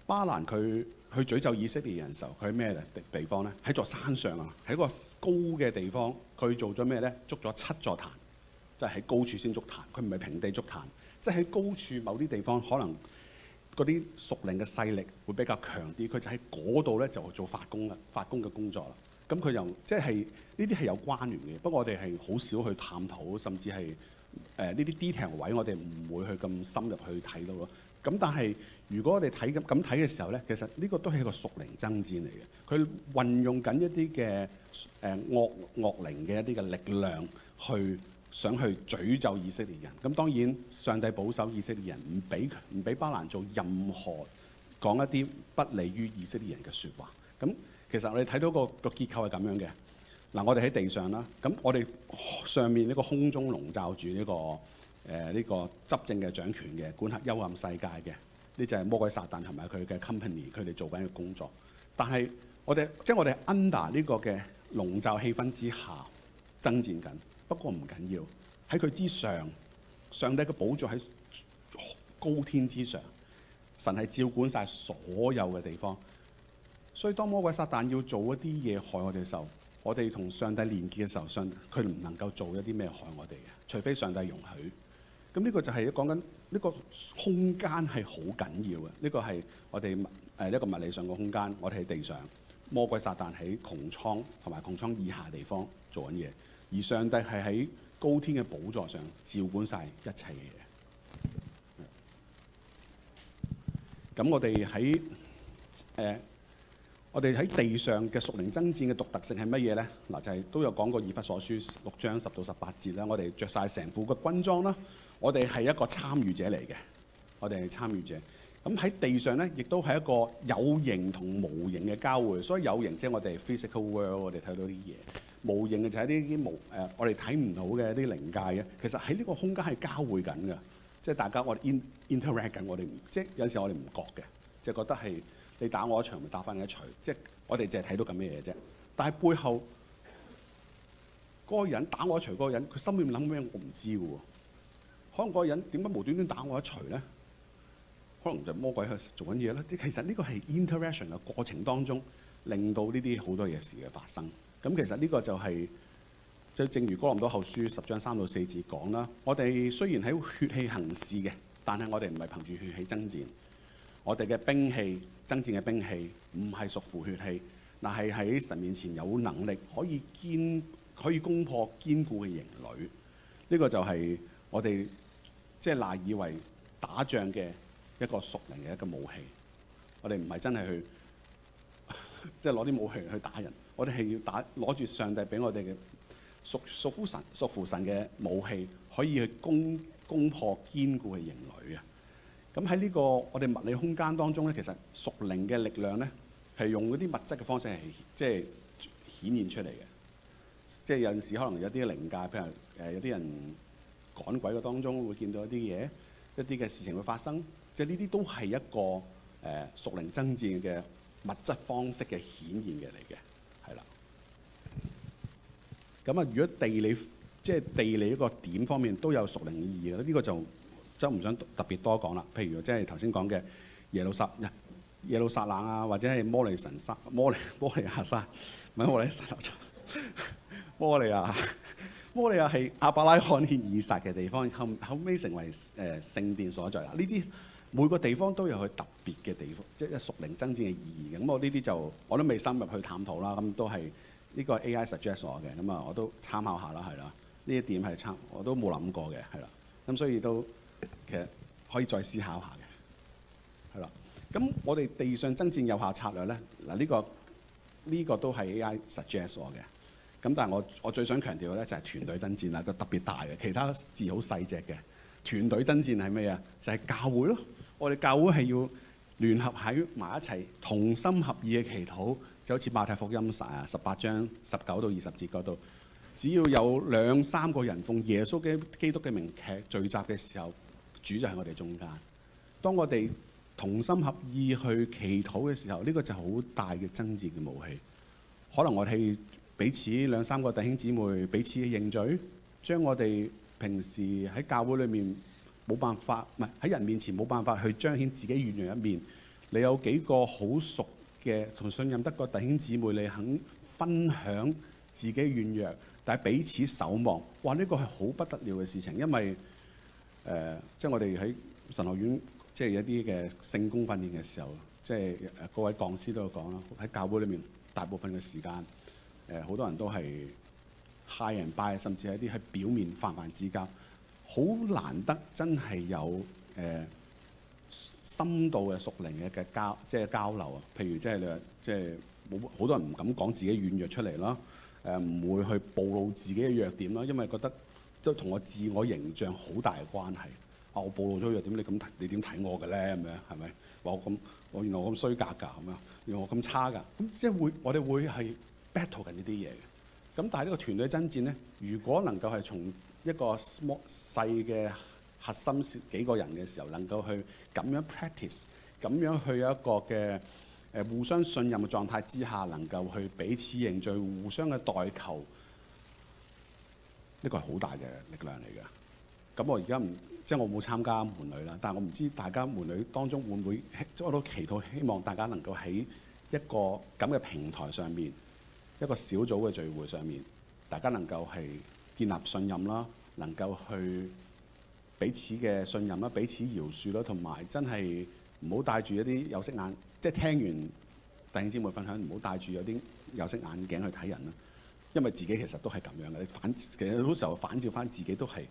巴蘭佢去詛咒以色列人嘅時候，佢喺咩地方咧？喺座山上啊，喺個高嘅地方，佢做咗咩咧？築咗7座壇，即係喺高處先築壇。佢唔係平地築壇，即係喺高處某啲地方可能嗰啲屬靈嘅勢力會比較強啲，佢就喺嗰度咧就做發功嘅工作啦。咁佢又即係呢啲係有關聯嘅，不過我哋係好少去探討，甚至係呢啲 detail 位我哋唔會去咁深入去睇到咯。咁但係如果我哋睇咁睇嘅時候咧，其實呢個都係一個屬靈爭戰嚟嘅。佢運用緊一啲嘅惡靈嘅一啲嘅力量去想去詛咒以色列人。咁當然上帝保守以色列人，唔俾巴蘭做任何講一啲不利於以色列人嘅説話。咁其實我哋睇到個結構係咁樣嘅。嗱，我哋喺地上啦，咁我哋上面呢個空中籠罩住呢個執政嘅掌權嘅管轄幽暗世界嘅，呢就係魔鬼撒旦同埋佢嘅 company， 佢哋做緊嘅工作。但係我哋 under 呢個嘅籠罩氣氛之下爭戰緊。不過唔緊要，喺佢之上，上帝嘅寶座喺高天之上，神係照管晒所有嘅地方。所以當魔鬼撒旦要做一啲嘢害我哋嘅時候，我哋同上帝連結嘅時候，佢唔能夠做一啲咩害我哋嘅，除非上帝容許。咁呢個就係講緊呢個空間係好緊要嘅。呢個係我哋一個物理上嘅空間，我哋喺地上，魔鬼撒旦喺穹蒼同埋穹蒼以下地方做緊嘢。而上帝係喺高天嘅寶座上照管晒一切嘅嘢。咁我哋喺我哋喺地上嘅屬靈爭戰嘅獨特性係乜嘢咧？嗱，就係都有講過以弗所書6章10到18節啦。我哋着晒成副嘅軍裝啦，我哋係一個參與者嚟嘅，我哋係參與者。咁喺地上咧，亦都係一個有形同無形嘅交匯。所以有形即係我哋 physical world， 我哋睇到啲嘢；無形嘅就係啲我哋睇唔到嘅啲靈界嘅。其實喺呢個空間係交匯緊嘅，即係大家我哋 interact 緊，我哋即係有陣時我哋唔覺嘅，即係覺得係你打我一場，咪打翻你一場，即係我哋淨係睇到咁嘅嘢啫。但係背後嗰個人打我一錘，嗰個人佢心裏面諗咩，我唔知嘅喎。可能嗰個人點解無端端打我一錘咧？可能就魔鬼喺度做緊嘢啦。其實呢個係 interaction 嘅過程當中，令到呢啲好多嘢事嘅發生。咁其實呢個就係、正如哥林多後書10章3到4節講啦。我哋雖然喺血氣行事嘅，但係我哋唔係憑住血氣爭戰。我哋嘅兵器爭戰嘅兵器唔係屬乎血氣，但係喺神面前有能力可以攻破堅固嘅營壘。呢個就係我哋即係賴以為打仗嘅一個屬靈嘅一個武器。我哋唔係真係去即係攞啲武器去打人，我哋係要攞住上帝俾我哋嘅屬乎神嘅武器，可以去攻破堅固嘅營壘啊！咁喺呢個我哋物理空間當中咧，其實屬靈嘅力量咧係用嗰啲物質嘅方式係即係顯現出嚟嘅。即係有陣時可能有啲靈界，譬如有啲人趕鬼嘅當中會見到一啲嘢，一啲嘅事情會發生。即係呢啲都係一個屬靈爭戰嘅物質方式嘅顯現嘅嚟嘅，係啦。咁啊，如果地理一個點方面都有屬靈意義嘅，呢個就真唔想特別多講啦。譬如即係頭先講嘅耶路撒冷啊，或者係摩利亞山，唔係摩利亞係亞伯拉罕獻以撒嘅地方，後尾成為聖殿所在啦。呢啲每個地方都有佢特別嘅地方，即係屬靈爭戰嘅意義嘅。咁我呢啲我都未深入去探討啦。咁都係呢個 AI suggest 我嘅，咁啊我都參考下啦，係啦。呢一點係我都冇諗過嘅，係啦。咁所以都其實可以再思考下嘅，係啦。咁我哋地上爭戰有效策略咧，嗱呢個都係 AI suggest 我嘅。咁但係我最想強調嘅咧就係團隊爭戰啦，個特別大嘅，其他字好細隻嘅。團隊爭戰係咩啊？就係教會咯。我哋教會係要聯合喺埋一齊，同心合意嘅祈禱，就好似馬太福音18章19到20節嗰度，只要有2-3個人奉耶穌基督嘅名聚集嘅時候，主就喺我哋中間。當我哋同心合意去祈禱嘅時候，呢個就係好大嘅爭戰嘅武器。可能我哋彼此2-3個弟兄姊妹彼此嘅認罪，將我哋平時喺教會裏面冇辦法，唔係喺人面前冇辦法去彰顯自己軟弱一面。你有幾個好熟嘅同信任得個弟兄姊妹，你肯分享自己軟弱，但係彼此守望，哇！呢個係好不得了嘅事情，因為即係我哋喺神學院，即係一啲嘅聖工訓練嘅時候，即係各位講師都有講啦，喺教會裏面大部分嘅時間，好多人都係 high and by， 甚至係一啲喺表面泛泛之交。好難得真係有深度嘅屬靈嘅交流啊！譬如即係你話，即係冇好多人唔敢講自己軟弱出嚟啦，唔會去暴露自己嘅弱點啦，因為覺得即係同我自我形象好大嘅關係。啊，我暴露咗弱點，你點睇我嘅咧？咁樣係咪？話我原來我咁衰格㗎，咁樣原來我咁差㗎，咁即係我哋會係 battle 緊呢啲嘢嘅。咁但係呢個團隊爭戰咧，如果能夠係從一個細嘅核心幾個人嘅時候，能夠去咁樣 practice， 咁樣去一個嘅互相信任嘅狀態之下，能夠去彼此認罪、互相嘅代求，呢個係好大嘅力量嚟嘅。咁我而家即係我冇參加門女啦，但係我唔知大家門女當中會唔會，我都祈禱希望大家能夠喺一個咁嘅平台上面，一個小組嘅聚會上面，大家能夠係建立信任啦，能夠去彼此嘅信任啦，彼此饒恕啦，同埋真係唔好戴住一啲有色眼，即係聽完弟兄姊妹分享，唔好戴住有啲有色眼鏡去睇人啦。因為自己其實都係咁樣嘅，其實好多時候反照翻自己都係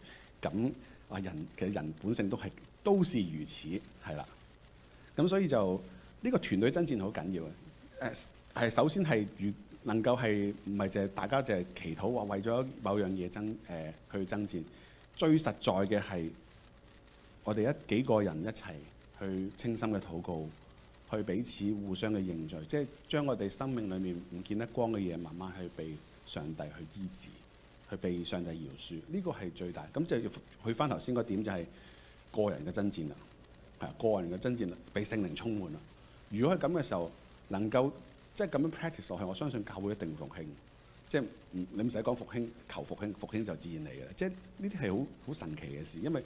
咁啊。其實人本性都是如此，係啦。咁所以就呢個團隊爭戰好緊要嘅。係首先係能夠係唔係淨係大家淨係祈禱話為咗某樣嘢去爭戰，最實在嘅係我哋幾個人一齊去清心嘅禱告，去彼此互相嘅認罪，即係將我哋生命裏面唔見得光嘅嘢，慢慢去被上帝去醫治，去被上帝饒恕。呢個係最大。咁就要去翻頭先嗰點，就係個人嘅爭戰啦。係個人嘅爭戰啦，被聖靈充滿啦。如果係咁嘅時候，能夠即係咁樣 practice 落去，我相信教會一定復興。即係你唔使講復興，求復興，復興就自然嚟嘅啦。即係呢啲係好神奇嘅事，因為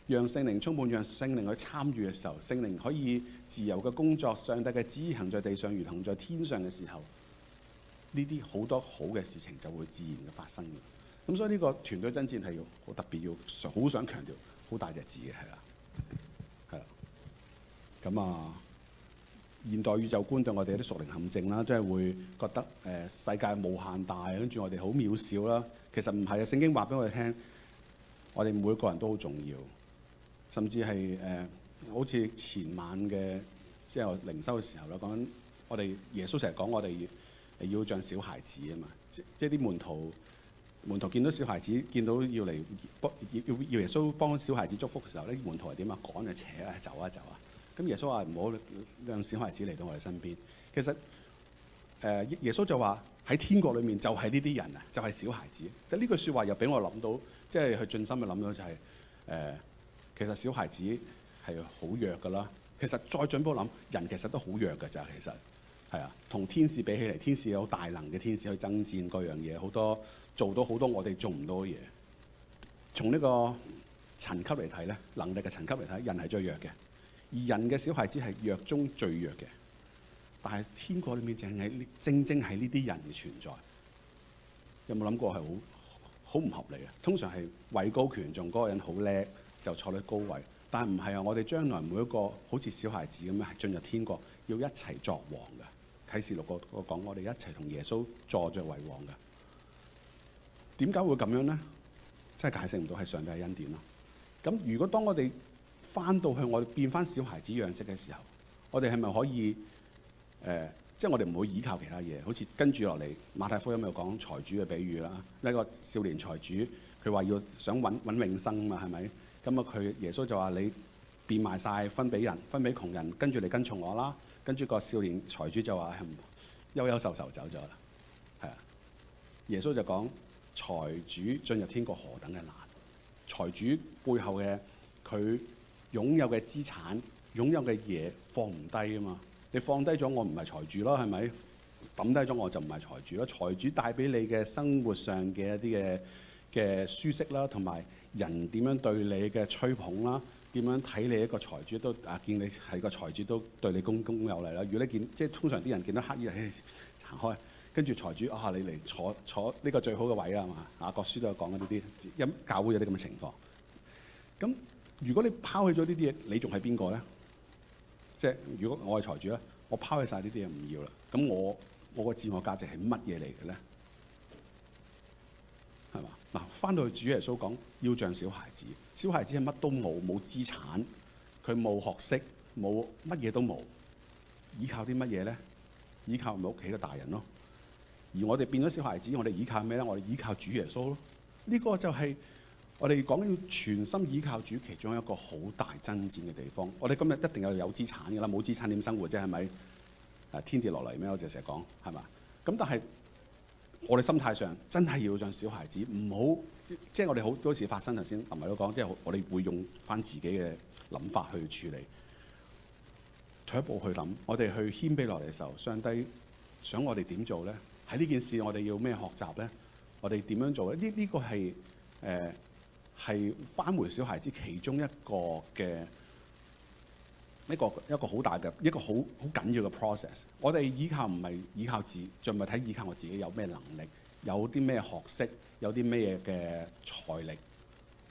讓聖靈充滿，讓聖靈去參與嘅時候，聖靈可以自由嘅工作，上帝嘅旨意行在地上如同在天上嘅時候，呢啲好多好嘅事情就會自然嘅發生嘅。咁所以呢個團隊爭戰係要好特別，要好想強調好大隻字嘅，係啦，係啦。咁啊，現代宇宙觀對我哋有啲屬靈陷阱啦，即係會覺得世界無限大，跟住我哋好渺小啦。其實唔係啊，聖經話俾我哋聽，我哋每個人都好重要。甚至係好似前晚嘅即係靈修嘅時候啦，講緊我哋耶穌成日講我哋要像小孩子啊嘛，即係啲門徒見到小孩子，見到要嚟要耶穌幫小孩子祝福嘅時候咧，門徒係點啊？趕啊扯啊走啊走啊！咁耶穌話唔好讓小孩子嚟到我哋身邊。其實耶穌就話喺天國裏面就係呢啲人啊，就係小孩子。但呢句説話又俾我諗到，即係去盡心去諗到就係其實小孩子係好弱㗎啦。其實再進步諗，人其實都好弱㗎咋。其實係啊，同天使比起嚟，天使有大能嘅天使去爭戰各樣嘢，好多做到好多我哋做唔到嘅嘢。從呢個層級嚟睇咧，能力嘅層級嚟睇，人係最弱嘅。而人嘅小孩子係弱中最弱嘅。但係天國裏面正正係呢啲人嘅存在。有冇諗過係好唔合理啊？通常係位高權重嗰個人好叻，就坐喺高位，但係唔係啊！我哋將來每一個好似小孩子咁樣，係進入天國，要一齊作王嘅。啟示錄個講，我哋一齊同耶穌坐著為王嘅。點解會咁樣咧？真係解釋唔到，係上帝嘅恩典咯。咁如果當我哋翻到去我哋變翻小孩子樣式嘅時候，我哋係咪可以即係我哋唔會依靠其他嘢？好似跟住落嚟馬太福音有講財主嘅比喻啦，呢個少年財主佢話要想揾永生嘛，係咪？咁啊，佢耶穌就話你變賣晒，分俾人，分俾窮人，跟住你跟從我啦。跟住個少年財主就話憂憂愁愁走咗啦。係啊，耶穌就講財主進入天國何等嘅難。財主背後嘅佢擁有嘅資產、擁有嘅嘢放唔低啊嘛。你放低咗我唔係財主咯，係咪？抌低咗我就唔係財主咯。財主帶俾你嘅生活上嘅一啲嘅舒適啦，同埋人點樣對你嘅吹捧啦，點樣睇你一個財主都見你係個財主都對你恭恭有禮啦。如果你見即係通常啲人見到乞兒行開，跟住財主你嚟坐呢個最好嘅位啦嘛。雅各書都有講緊呢啲，教會有啲咁嘅情況。咁如果你拋棄咗呢啲嘢，你仲係邊個咧？即係如果我係財主咧，我拋棄晒呢啲嘢唔要啦。咁我個自我價值係乜嘢嚟嘅咧？係嘛？嗱，翻到去主耶穌講，要像小孩子。小孩子係乜都冇，冇資產，佢冇學識，冇乜嘢都冇，依靠啲乜嘢咧？依靠咪屋企嘅大人咯。而我哋變咗小孩子，我哋依靠咩咧？我哋依靠主耶穌咯。呢個就係我哋講要全心依靠主，其中一個好大爭戰嘅地方。我哋今日一定有資產㗎啦，冇資產點生活啫？係咪？天跌落嚟咩？我就成日講係嘛？咁但係我哋心態上真係要像小孩子，唔好即係我哋好多時發生頭先林偉都講，即係我哋會用翻自己嘅諗法去處理。退一步去諗，我哋去謙卑落嚟嘅時候，上帝想我哋點做咧？喺呢件事我哋要咩學習咧？我哋點樣做咧？呢個係返回小孩子其中一個嘅一個好大嘅一個好緊要嘅 process。我哋依靠唔係依靠就唔係睇依靠我自己有咩能力，有啲咩學識，有啲咩嘅財力，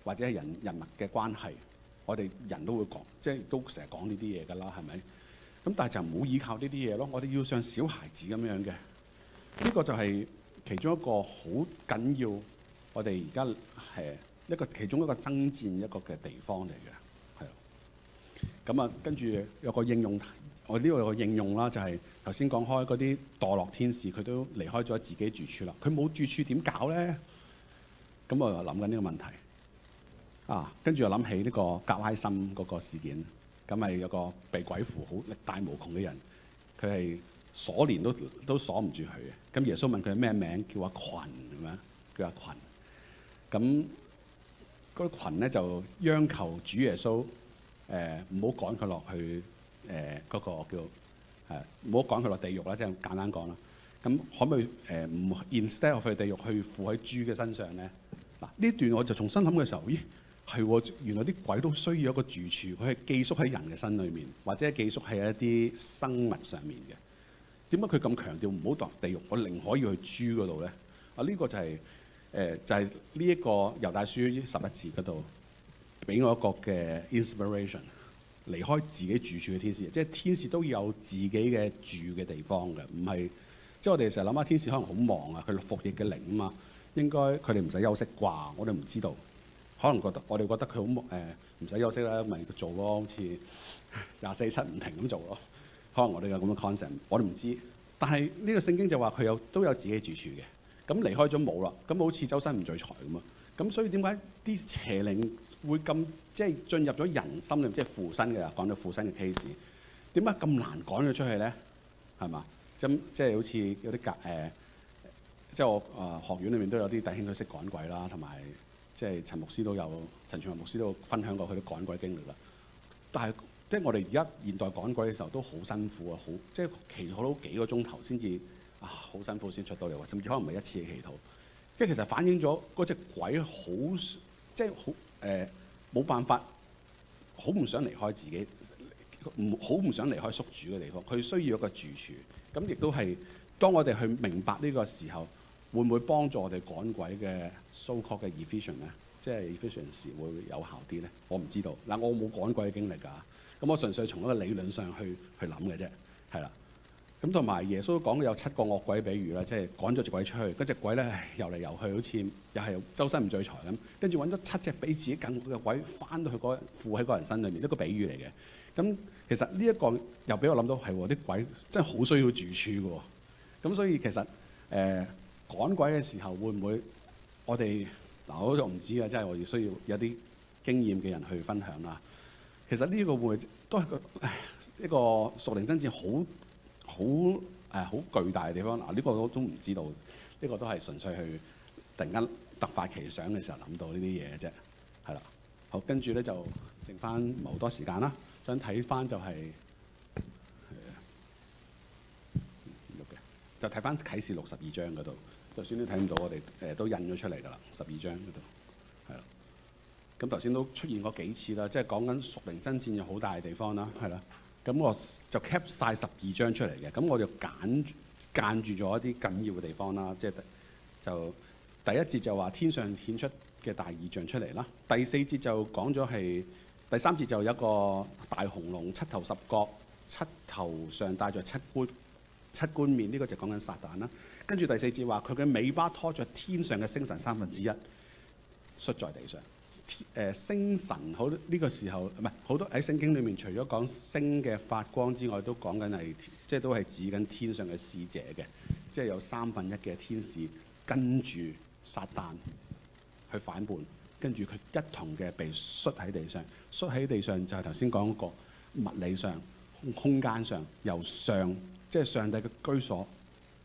或者係人脈嘅關係。我哋人都會講，即係都成日講呢啲嘢㗎啦，係咪？咁但係就唔好依靠呢啲嘢咯。我哋要像小孩子咁樣嘅，呢個就係其中一個好緊要。我哋而家係其中一個爭戰一個嘅地方嚟嘅，係。咁啊，跟住有個應用，我呢個有個應用啦，就係頭先講開嗰啲墮落天使，佢都離開咗自己住處啦。佢冇住處點搞咧？咁我又諗緊呢個問題啊，跟住又諗起呢個格拉森嗰個事件。咁係有個被鬼附好力大無窮嘅人，佢係鎖連都鎖唔住佢嘅。咁耶穌問佢咩名，叫阿群咁樣，叫阿群。咁嗰個群咧就央求主耶穌唔好趕佢落去嗰個叫唔好趕佢落地獄啦，即係簡單講啦。咁可唔可以唔 instead of 去地獄去附喺豬嘅身上咧？嗱，呢段我就重新諗嘅時候，咦係喎，原來啲鬼都需要一個住處，佢係寄宿喺人嘅身裏面，或者寄宿喺一啲生物上面嘅。點解佢咁強調唔好落地獄，我寧可要去豬嗰度咧？啊，呢個就係就係呢一個猶大書11節嗰度俾我一個嘅 inspiration。離開自己住處嘅天使，即係天使都有自己嘅住嘅地方嘅，唔係即係我哋成日諗下天使可能好忙啊，佢服役嘅靈啊嘛，應該佢哋唔使休息啩？我哋唔知道，可能我哋覺得佢好忙唔使休息啦，咪做咯，好似24/7唔停咁做咯。可能我哋有咁嘅 concept， 我哋唔知。但係呢個聖經就話佢都有自己住處嘅，咁離開咗冇啦，咁好似周身唔聚財咁啊。咁所以點解啲邪靈會咁即係進入咗人心裏面，即係附身嘅，講到附身嘅 case， 點解咁難趕佢出去咧？係嘛？即係好似有啲即係我學院裏面都有啲弟兄都識趕鬼啦，同埋即係陳傳文牧師都分享過佢啲趕鬼經歷啦。但係即係我哋而家現代趕鬼嘅時候都好辛苦啊，好即係祈禱都幾個鐘頭先至好辛苦先出到嚟喎，甚至可能唔係一次嘅祈禱。即係其實反映咗嗰隻鬼好即係好冇辦法，好唔想離開自己，好唔想離開宿主嘅地方。佢需要一個住處。咁亦都係當我哋去明白呢個時候，會唔會幫助我哋趕鬼嘅 so-called 嘅 efficient 咧？即係 efficiency 會有效啲咧？我唔知道。嗱，我冇趕鬼嘅經歷㗎。咁我純粹從一個理論上去諗嘅啫，係啦。咁同埋耶穌講有7個惡鬼比喻啦，即係趕咗隻鬼出去，嗰隻鬼咧遊嚟遊去，好似又係周身唔聚財咁，跟住揾咗7隻比自己更惡嘅鬼翻到去附喺嗰人身裏面，一個比喻嚟嘅。咁其實呢一個又俾我諗到係喎，啲鬼真係好需要住處嘅喎。咁所以其實趕鬼嘅時候會唔會我哋我就唔知啊，真係我哋需要有啲經驗嘅人去分享啦。其實呢個會都係一個屬靈爭戰好巨大嘅地方。嗱，呢個我都唔知道，呢個都係純粹去突然間突發奇想嘅時候諗到呢啲嘢嘅啫，係啦。好，跟住咧就剩翻唔係好多時間啦，想睇翻就係就睇翻啟示錄12章嗰度，就算都睇唔到，我哋都印咗出嚟㗎啦，12章嗰度係啦。咁頭先都出現過幾次啦，即係講緊屬靈爭戰有好大嘅地方啦，係啦。咁我就 cap 晒12章出嚟嘅，咁我就間住咗一啲緊要嘅地方啦，即係就第一節就話天上顯出嘅大異象出嚟啦，第4節就講咗係，第3節就有一個大紅龍，7頭10角，七頭上帶着七冠冕，呢個就講緊撒旦啦。跟住第4節話佢嘅尾巴拖着天上嘅星辰1/3，摔在地上。星辰好呢個時候唔係好多喺聖經裏面，除咗講星嘅發光之外，都講緊係即係都係指緊天上嘅使者嘅，即係有1/3嘅天使跟住撒旦去反叛，跟住佢一同嘅被摔喺地上。摔喺地上就係頭先講嗰個物理上、空間上由上即係上帝嘅居所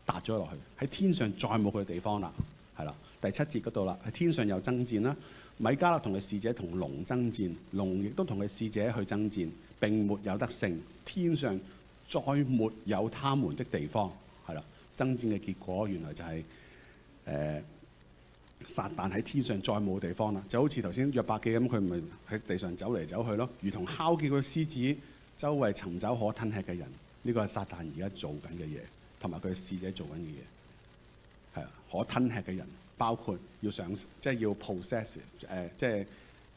達咗落去，喺天上再冇佢嘅地方啦，係啦。第7節嗰度啦，喺天上有爭戰啦。米迦勒同佢使者同龍爭戰，龍亦都同佢使者去爭戰，並沒有得勝。天上再沒有他們的地方，係啦。爭戰嘅結果原來就係撒旦喺天上再冇地方啦，就好似頭先約伯記咁，佢咪喺地上走嚟走去咯，如同哮叫嘅獅子，周圍尋找可吞吃嘅人。呢個係撒旦而家做緊嘅嘢，同埋佢嘅使者做緊嘅嘢，係啊，可吞吃嘅人。包括要即係要 possess， 即係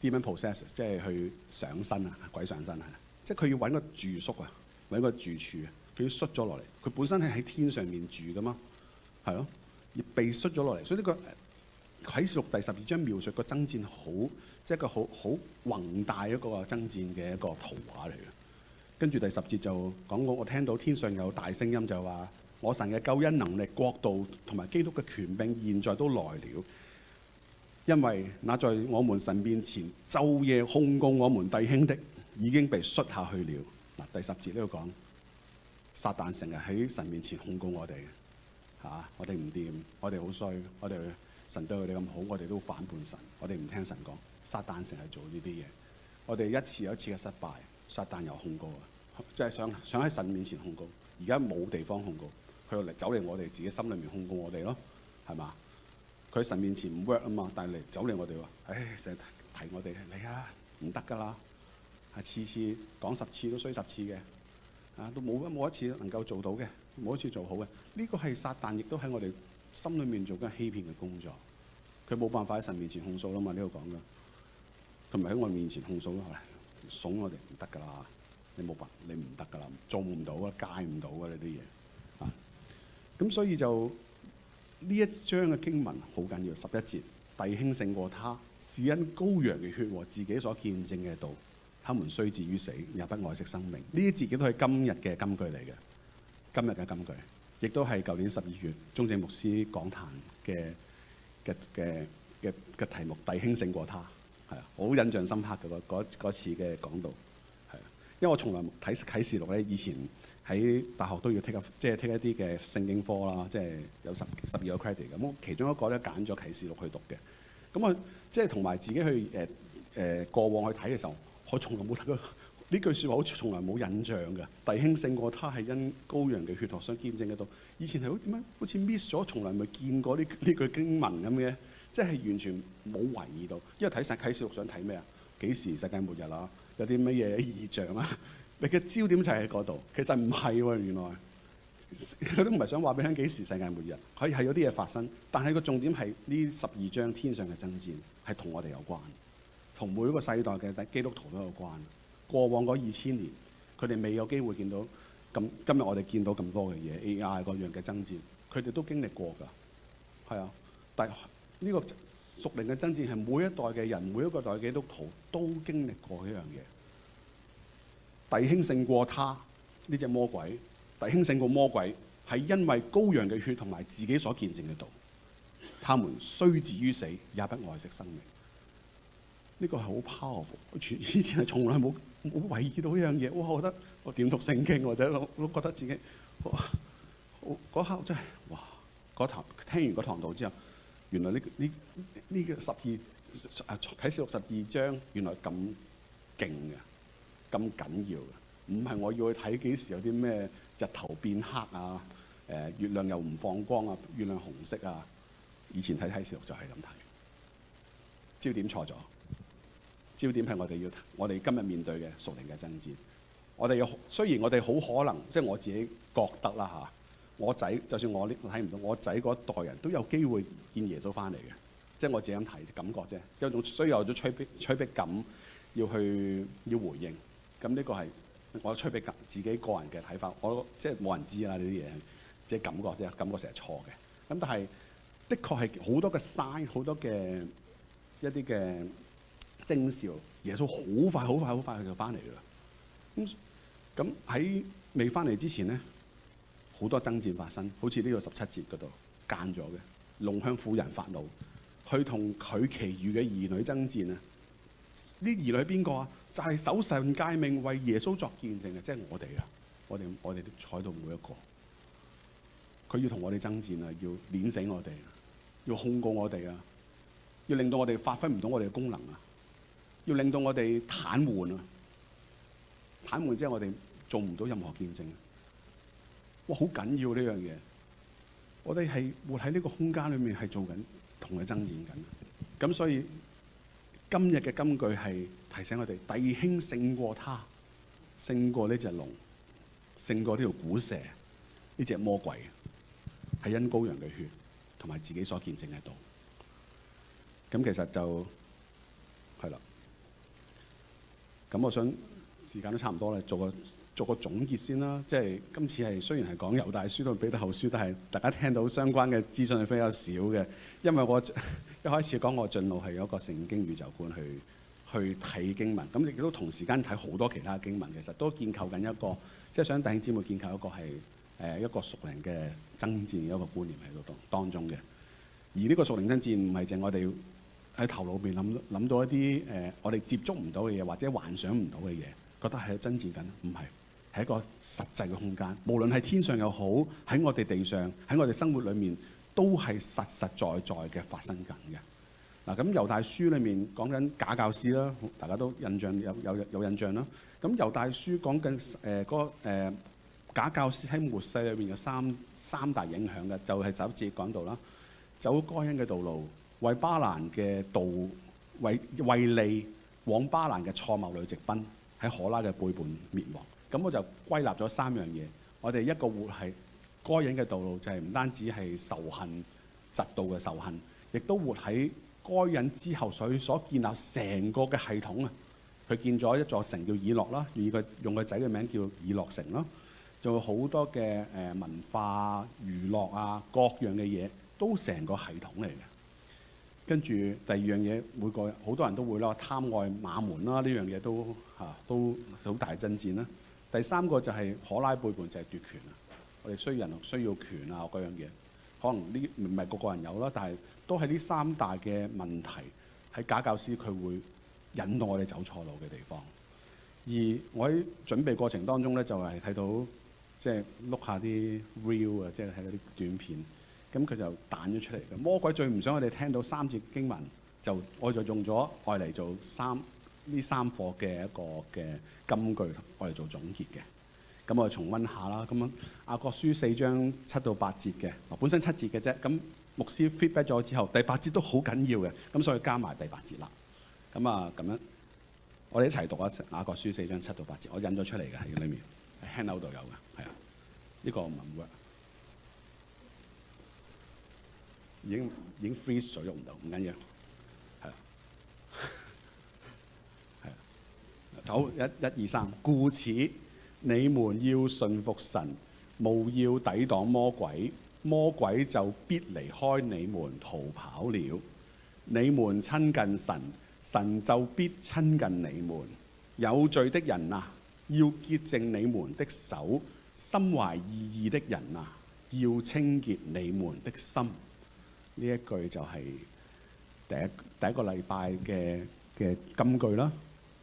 demon possess， 即係去上身啊，鬼上身啊，即係佢要揾個住宿啊，揾個住處啊，佢要摔咗落嚟。佢本身係喺天上面住噶嘛，係咯，要被摔咗落嚟。所以呢個啟示錄第12章描述個爭戰好，即係一個好宏大一個爭戰嘅一個圖畫嚟嘅。跟住第10節就講我聽到天上有大聲音就話：我神嘅救恩能力、國度同埋基督嘅權柄，現在都來了。因為那在我們神面前晝夜控告我們弟兄的，已經被摔下去了。嗱，第10節呢度講，撒旦成日喺神面前控告我哋，我哋唔掂，我哋好衰，我哋神對我哋咁好，我哋都反叛神，我哋唔聽神講。撒旦成日做呢啲嘢，我哋一次又一次嘅失敗，撒旦又控告啊，即係想喺神面前控告。而家冇地方控告，佢又嚟走嚟我哋自己心裏面控告我哋咯，係嘛？佢喺神面前唔 work 啊嘛，但係嚟走嚟我哋話，成日提我哋嚟啊，唔得㗎啦，係次次講10次都衰10次嘅，都冇一次能夠做到嘅，冇一次做好嘅。呢個係撒旦亦都喺我哋心裏面做緊欺騙嘅工作。佢冇辦法喺神面前控訴啦嘛，呢度講㗎，佢唔係喺我面前控訴咯，慫我哋唔得㗎啦，你冇辦法，你唔得㗎啦，做唔到啊，戒唔到啊呢啲嘢啊。咁所以就呢一章嘅經文好緊要，11節，弟兄勝過他，是因羔羊嘅血和自己所見證嘅道，他們雖至於死，也不愛惜生命。呢一節亦都係今日嘅金句嚟嘅，今日嘅金句，亦都係舊年12月中正牧師講壇嘅題目，弟兄勝過他，係啊，好印象深刻嘅嗰次嘅講道，係啊，因為我從來睇啟示錄咧，以前喺大學都要 take 一啲嘅聖經科啦，即係有12個 credit 嘅，咁其中一個咧揀咗啟示錄去讀嘅，咁我即係同埋自己去過往去睇嘅時候，我從來冇睇過呢句説話，好似從來冇印象嘅。弟兄勝過他，係因羔羊嘅血所見證嘅道。以前係好點解好似 miss 咗，從來未見過呢句經文咁嘅，即係完全冇懷疑到。因為睇晒啟示錄想睇咩啊？幾時世界末日啊？有啲乜嘢異象啊？你嘅焦點就係喺嗰度。其實唔係喎，原來佢都唔係想話俾你聽幾時世界末日，佢係有啲嘢發生，但係個重點係呢12章天上嘅爭戰係同我哋有關，同每一個世代嘅基督徒都有關。過往嗰2000年，佢哋未有機會見到咁，今日我哋見到咁多嘅嘢 AI 嗰樣嘅爭戰，佢哋都經歷過㗎，係啊。但係呢個屬靈嘅爭戰係每一代嘅人，每一個代基督徒都經歷過一樣嘢。弟兄勝過他呢隻魔鬼，弟兄勝過魔鬼，係因為羔羊嘅血同埋自己所見證嘅道，他們雖至於死，也不愛惜生命。呢個係好 powerful，以前係從來冇懷疑到一樣嘢。哇！我覺得我點讀聖經，或者我都覺得自己哇，嗰刻真係哇！嗰堂聽完嗰堂道之後，原來呢個啟示錄12章原來咁勁嘅，咁緊要嘅，唔係我要去睇幾時有啲咩日頭變黑啊，月亮又唔放光啊，月亮紅色啊。以前睇啟示錄就係咁睇，焦點錯咗。焦點係我哋今日面對嘅屬靈嘅爭戰。雖然我哋好可能，即係我自己覺得啦嚇，我仔就算我睇唔到，我仔嗰一代人都有機會見耶穌翻嚟嘅，即係我自己咁睇感覺啫，有種需要有咗催逼感要回應。咁呢個係我催逼感自己個人嘅睇法，我即係冇人知啦呢啲嘢，即係感覺啫，感覺成日錯嘅。咁但係的確係好多嘅 sign， 好多嘅一啲嘅徵兆，耶穌好快佢就翻嚟啦。咁喺未翻嚟之前咧，好多爭戰發生，好似呢個17節嗰度間咗嘅，弄香婦人發怒，去同佢其餘嘅兒女爭戰啊！呢兒女係邊個啊？就係守神誡命為耶穌作見證嘅，即係我哋啊！我哋都坐喺度每一個，佢要同我哋爭戰啊！要碾死我哋，要控告我哋啊！要令到我哋發揮唔到我哋嘅功能啊！要令到我哋癱瘓啊！癱瘓即係我哋做唔到任何見證。哇！好緊要呢樣嘢，我哋係活喺呢個空間裏面，係做緊同佢爭戰緊。咁所以今日嘅金句係提醒我哋：弟兄勝過他，勝過呢隻龍，勝過呢條古蛇，呢隻魔鬼，係因羔羊嘅血同埋自己所見證嘅道。咁其實就係啦。咁我想時間都差唔多啦，做個總結先啦。即係今次係雖然係講猶大書同彼得後書，但係大家聽到相關嘅資訊係比較少嘅，因為我一開始講我進路係有一個聖經宇宙觀去睇經文，咁亦都同時間睇好多其他經文，其實都建構緊一個，即係想弟兄姊妹建構一個係一個屬靈嘅爭戰嘅一個觀念喺度當中嘅。而呢個屬靈爭戰唔係淨我哋喺頭腦邊諗到一啲我哋接觸唔到嘅嘢，或者幻想唔到嘅嘢，覺得係爭戰緊，唔係，係一個實際嘅空間。無論係天上又好，喺我哋地上，喺我哋生活裏面，都係實實在在嘅發生緊嘅。嗱，咁猶大書裏面講緊假教師啦，大家都有印象啦。咁猶大書講緊假教師喺末世裏邊有三大影響嘅，就係首節講到啦，走該隱嘅道路，為巴蘭嘅道，為利往巴蘭嘅錯謬裏直奔，喺可拉嘅背叛滅亡。咁我就歸納咗三樣嘢。我哋一個活係該隱嘅道路，就係唔單止係仇恨、嫉妒嘅仇恨，亦都活喺該隱之後，所建立成個嘅系統啊。佢建咗一座城叫以諾啦，用個仔嘅名叫以諾城啦，仲有好多嘅文化、娛樂啊，各樣嘅嘢都成個系統嚟嘅。跟住第二樣嘢，好多人都會啦，貪愛馬門啦，呢樣嘢都好大爭戰啦。第三個就係可拉背叛，就係奪權啊！我哋需要權啊，嗰樣嘢，可能呢唔係個個人有啦，但係都係呢三大嘅問題喺假教師佢會引導我哋走錯路嘅地方。而我喺準備過程當中咧，就係睇到即係碌下啲 reel 啊，即係睇嗰啲短片，咁佢就彈咗出嚟嘅。魔鬼最唔想我哋聽到三節經文，我就用咗愛嚟做呢三課嘅一個嘅金句，我嚟做總結嘅。咁我哋重溫下啦。咁樣雅各書4章7到8節嘅，本身7節嘅啫。咁牧師 feedback 咗之後，第8節都好緊要嘅，咁所以加埋第8節啦。咁樣我哋一齊讀啊！雅各書4章7到8節，我印咗出嚟嘅喺裏面，喺 handout 度有嘅，係啊。呢個文喎已經 freeze 咗，喐唔到，唔緊要，係啊。好，1、2、3，故此你們要順服神，務要抵擋魔鬼，魔鬼就必離開你們逃跑了。你們親近神，神就必親近你們。有罪的人啊，要潔淨你們的手；心懷二意的人啊，要清潔你們的心。呢一句就係第一個禮拜嘅金句啦。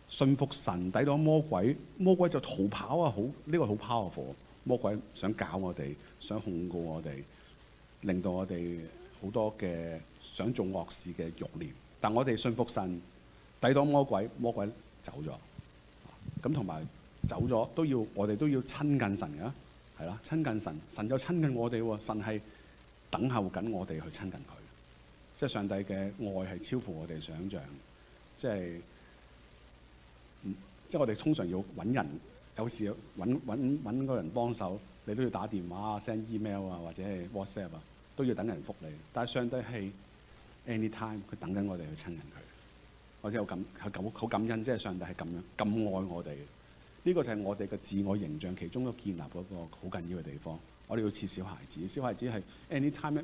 信服神，抵擋魔鬼，魔鬼就逃跑啊！呢個好 powerful。魔鬼想搞我哋，想控告我哋，令到我哋好多嘅想做惡事嘅慾念。但我哋信服神，抵擋魔鬼，魔鬼走咗。咁同埋走咗我哋都要親近神嘅，係啦，親近神，神就親近我哋喎。神係等候緊我哋去親近佢，即係上帝嘅愛係超乎我哋想象，即係我哋通常要揾人，有時揾個人幫手，你都要打電話啊、send email 啊，或者係 WhatsApp 啊，都要等人覆你。但係上帝係 anytime，佢等緊我哋去親近佢，或者好感恩，即係上帝係咁愛我哋。呢個就係我哋嘅自我形象其中一個建立嗰個好緊要嘅地方。我哋要似小孩子，小孩子係 anytime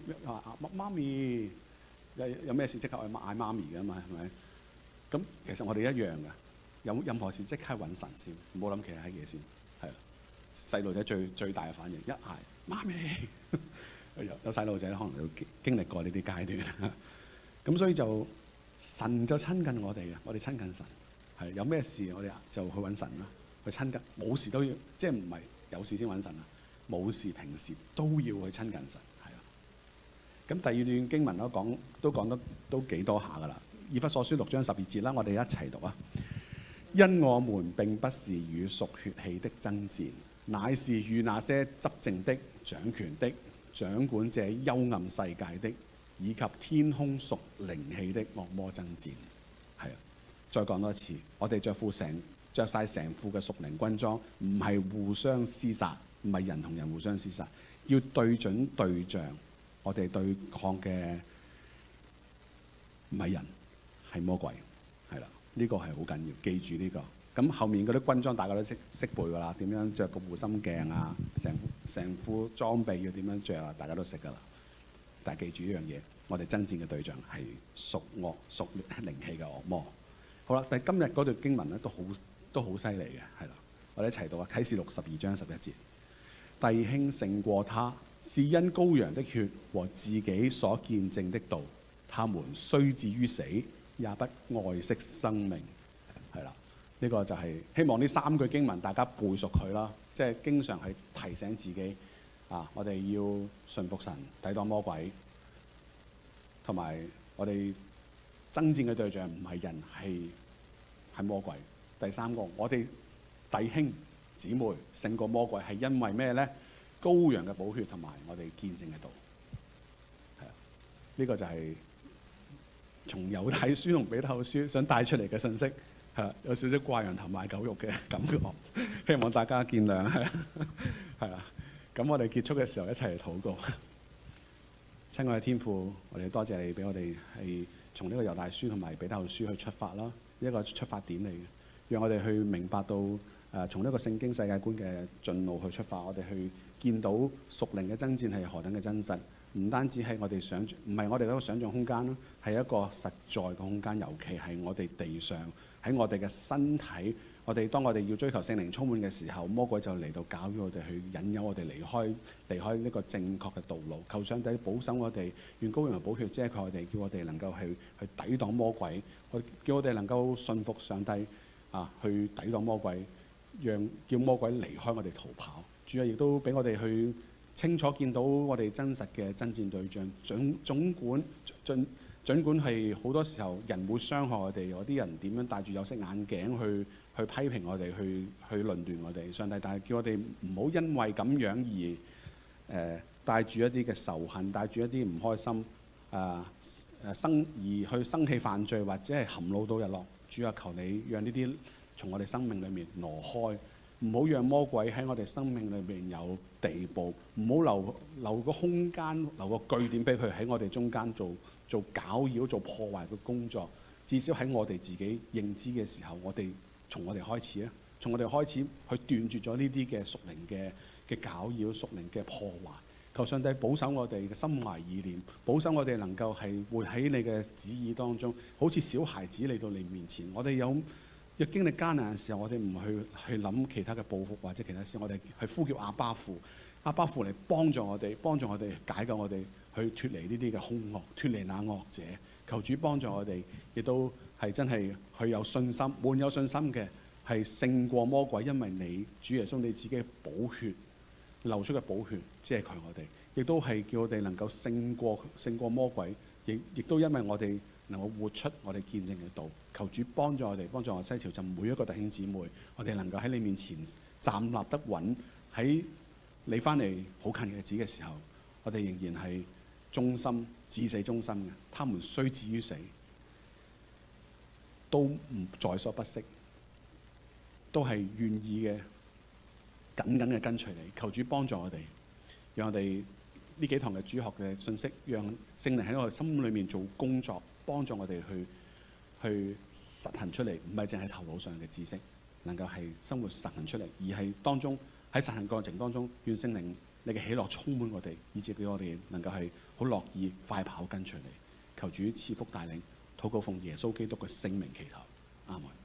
媽咪有咩事即刻嗌媽咪㗎嘛，係咪？咁其實我哋一樣嘅。有任何事即刻揾神先，唔好諗其他嘢先。係啊，細路仔最大嘅反應，一嗌媽咪，有細路仔可能要經歷過呢啲階段。咁所以神就親近我哋嘅，我哋親近神。係有咩事我哋就去揾神啦，去親近。冇事都要，即係唔係有事先揾神啊？冇事平時都要去親近神。係啊。咁第二段經文都講得都幾多下㗎啦。以弗所書6章12節啦，我哋一齊讀啊！因我們並不是與屬血氣的爭戰，乃是與那些執政的、掌權的、掌管這幽暗世界的，以及天空屬靈氣的惡魔爭戰。係啊，再講多一次，我哋着晒成副嘅屬靈軍裝，唔係互相廝殺，唔係人同人互相廝殺，要對準對象。我哋對抗嘅唔係人，係魔鬼。係啦。呢個係好緊要，記住呢個。咁後面嗰啲軍裝大家都識背㗎啦，點樣着個護心鏡啊，成副裝備要點樣着啊，大家都識㗎啦。但係記住呢樣嘢，我哋爭戰嘅對象係屬靈氣嘅惡魔。好啦，但係今日嗰段經文咧都好犀利嘅，係啦，我哋一齊讀啊，啟示錄12章11節，弟兄勝過他，是因羔羊的血和自己所見證的道，他們雖至於死，也不愛惜生命。係啦，呢個就係希望呢3句經文大家背熟佢啦，即係經常係提醒自己啊，我哋要順服神，抵擋魔鬼，同埋我哋爭戰嘅對象唔係人，係魔鬼。第3個，我哋弟兄姊妹勝過魔鬼係因為咩咧？羔羊嘅寶血同埋我哋見證嘅道。係啊，呢個就係從猶太書同彼得後書想帶出嚟嘅信息。係啦，有少少掛羊頭賣狗肉嘅感覺，希望大家見諒。係啦，咁我哋結束嘅時候一齊嚟禱告。親愛嘅天父，我哋多謝你俾我哋係從呢個猶大書同埋彼得後書去出發啦，一個出發點嚟嘅，讓我哋去明白到從呢個聖經世界觀嘅進路去出發，我哋去見到屬靈嘅爭戰係何等嘅真實，唔單止係我哋唔係我哋嗰個想像空間啦，係一個實在嘅空間，尤其係我哋地上喺我哋嘅身體。當我哋要追求聖靈充滿嘅時候，魔鬼就嚟到搞咗我哋，去引誘我哋離開呢個正確嘅道路。求上帝保守我哋，願羔羊寶血遮蓋我哋，叫我哋能夠去抵擋魔鬼，叫我哋能夠信服上帝去抵擋魔鬼，叫魔鬼離開我哋逃跑。主啊，亦都俾我哋去清楚見到我哋真實嘅爭戰對象。儘管係好多時候人會傷害我哋，有啲人點樣戴住有色眼鏡去批評我哋，去論斷我哋。上帝，但係叫我哋唔好因為咁樣而帶住一啲嘅仇恨，帶住一啲唔開心而去生氣犯罪，或者係含怒到日落。主啊，求你讓呢啲從我哋生命裏面挪開，唔好讓魔鬼喺我哋生命裏面有地步，唔好留個空間，留個據點俾佢喺我哋中間做攪擾、做破壞嘅工作。至少喺我哋自己認知嘅時候，從我哋開始啊，從我哋開始去斷絕咗呢啲嘅屬靈嘅攪擾、屬靈嘅破壞。求上帝保守我哋嘅心懷意念，保守我哋能夠係活喺你嘅旨意當中，好似小孩子嚟到你面前。我哋有經歷艱難嘅時候，我哋唔去諗其他嘅報復或者其他事，我哋去呼叫阿爸父，阿爸父嚟幫助我哋解救我哋，去脫離呢啲嘅兇惡，脫離那惡者。求主幫助我哋，亦都係真係去有信心，滿有信心嘅係勝過魔鬼，因為你主耶穌你自己嘅寶血流出嘅寶血遮蓋我哋，亦都係叫我哋能夠勝過魔鬼，亦都因為我哋能夠活出我哋見證嘅道。求主幫助我哋，幫助我西潮浸每一個弟兄姊妹，我哋能夠喺你面前站立得穩，喺你翻嚟好近嘅日子嘅時候，我哋仍然係忠心至死忠心嘅。他們雖至於死，都唔在所不惜，都係願意嘅緊緊嘅跟隨你。求主幫助我哋，讓我哋呢幾堂嘅主學嘅信息，讓聖靈喺我哋心裏面做工作，幫助我哋去實行出嚟，唔係淨係頭腦上嘅知識，能夠係生活實行出嚟，而係當中喺實行過程當中，願聖靈你嘅喜樂充滿我哋，以至俾我哋能夠係好樂意快跑跟隨你。求主賜福帶領，禱告奉耶穌基督嘅聖名祈求，阿門。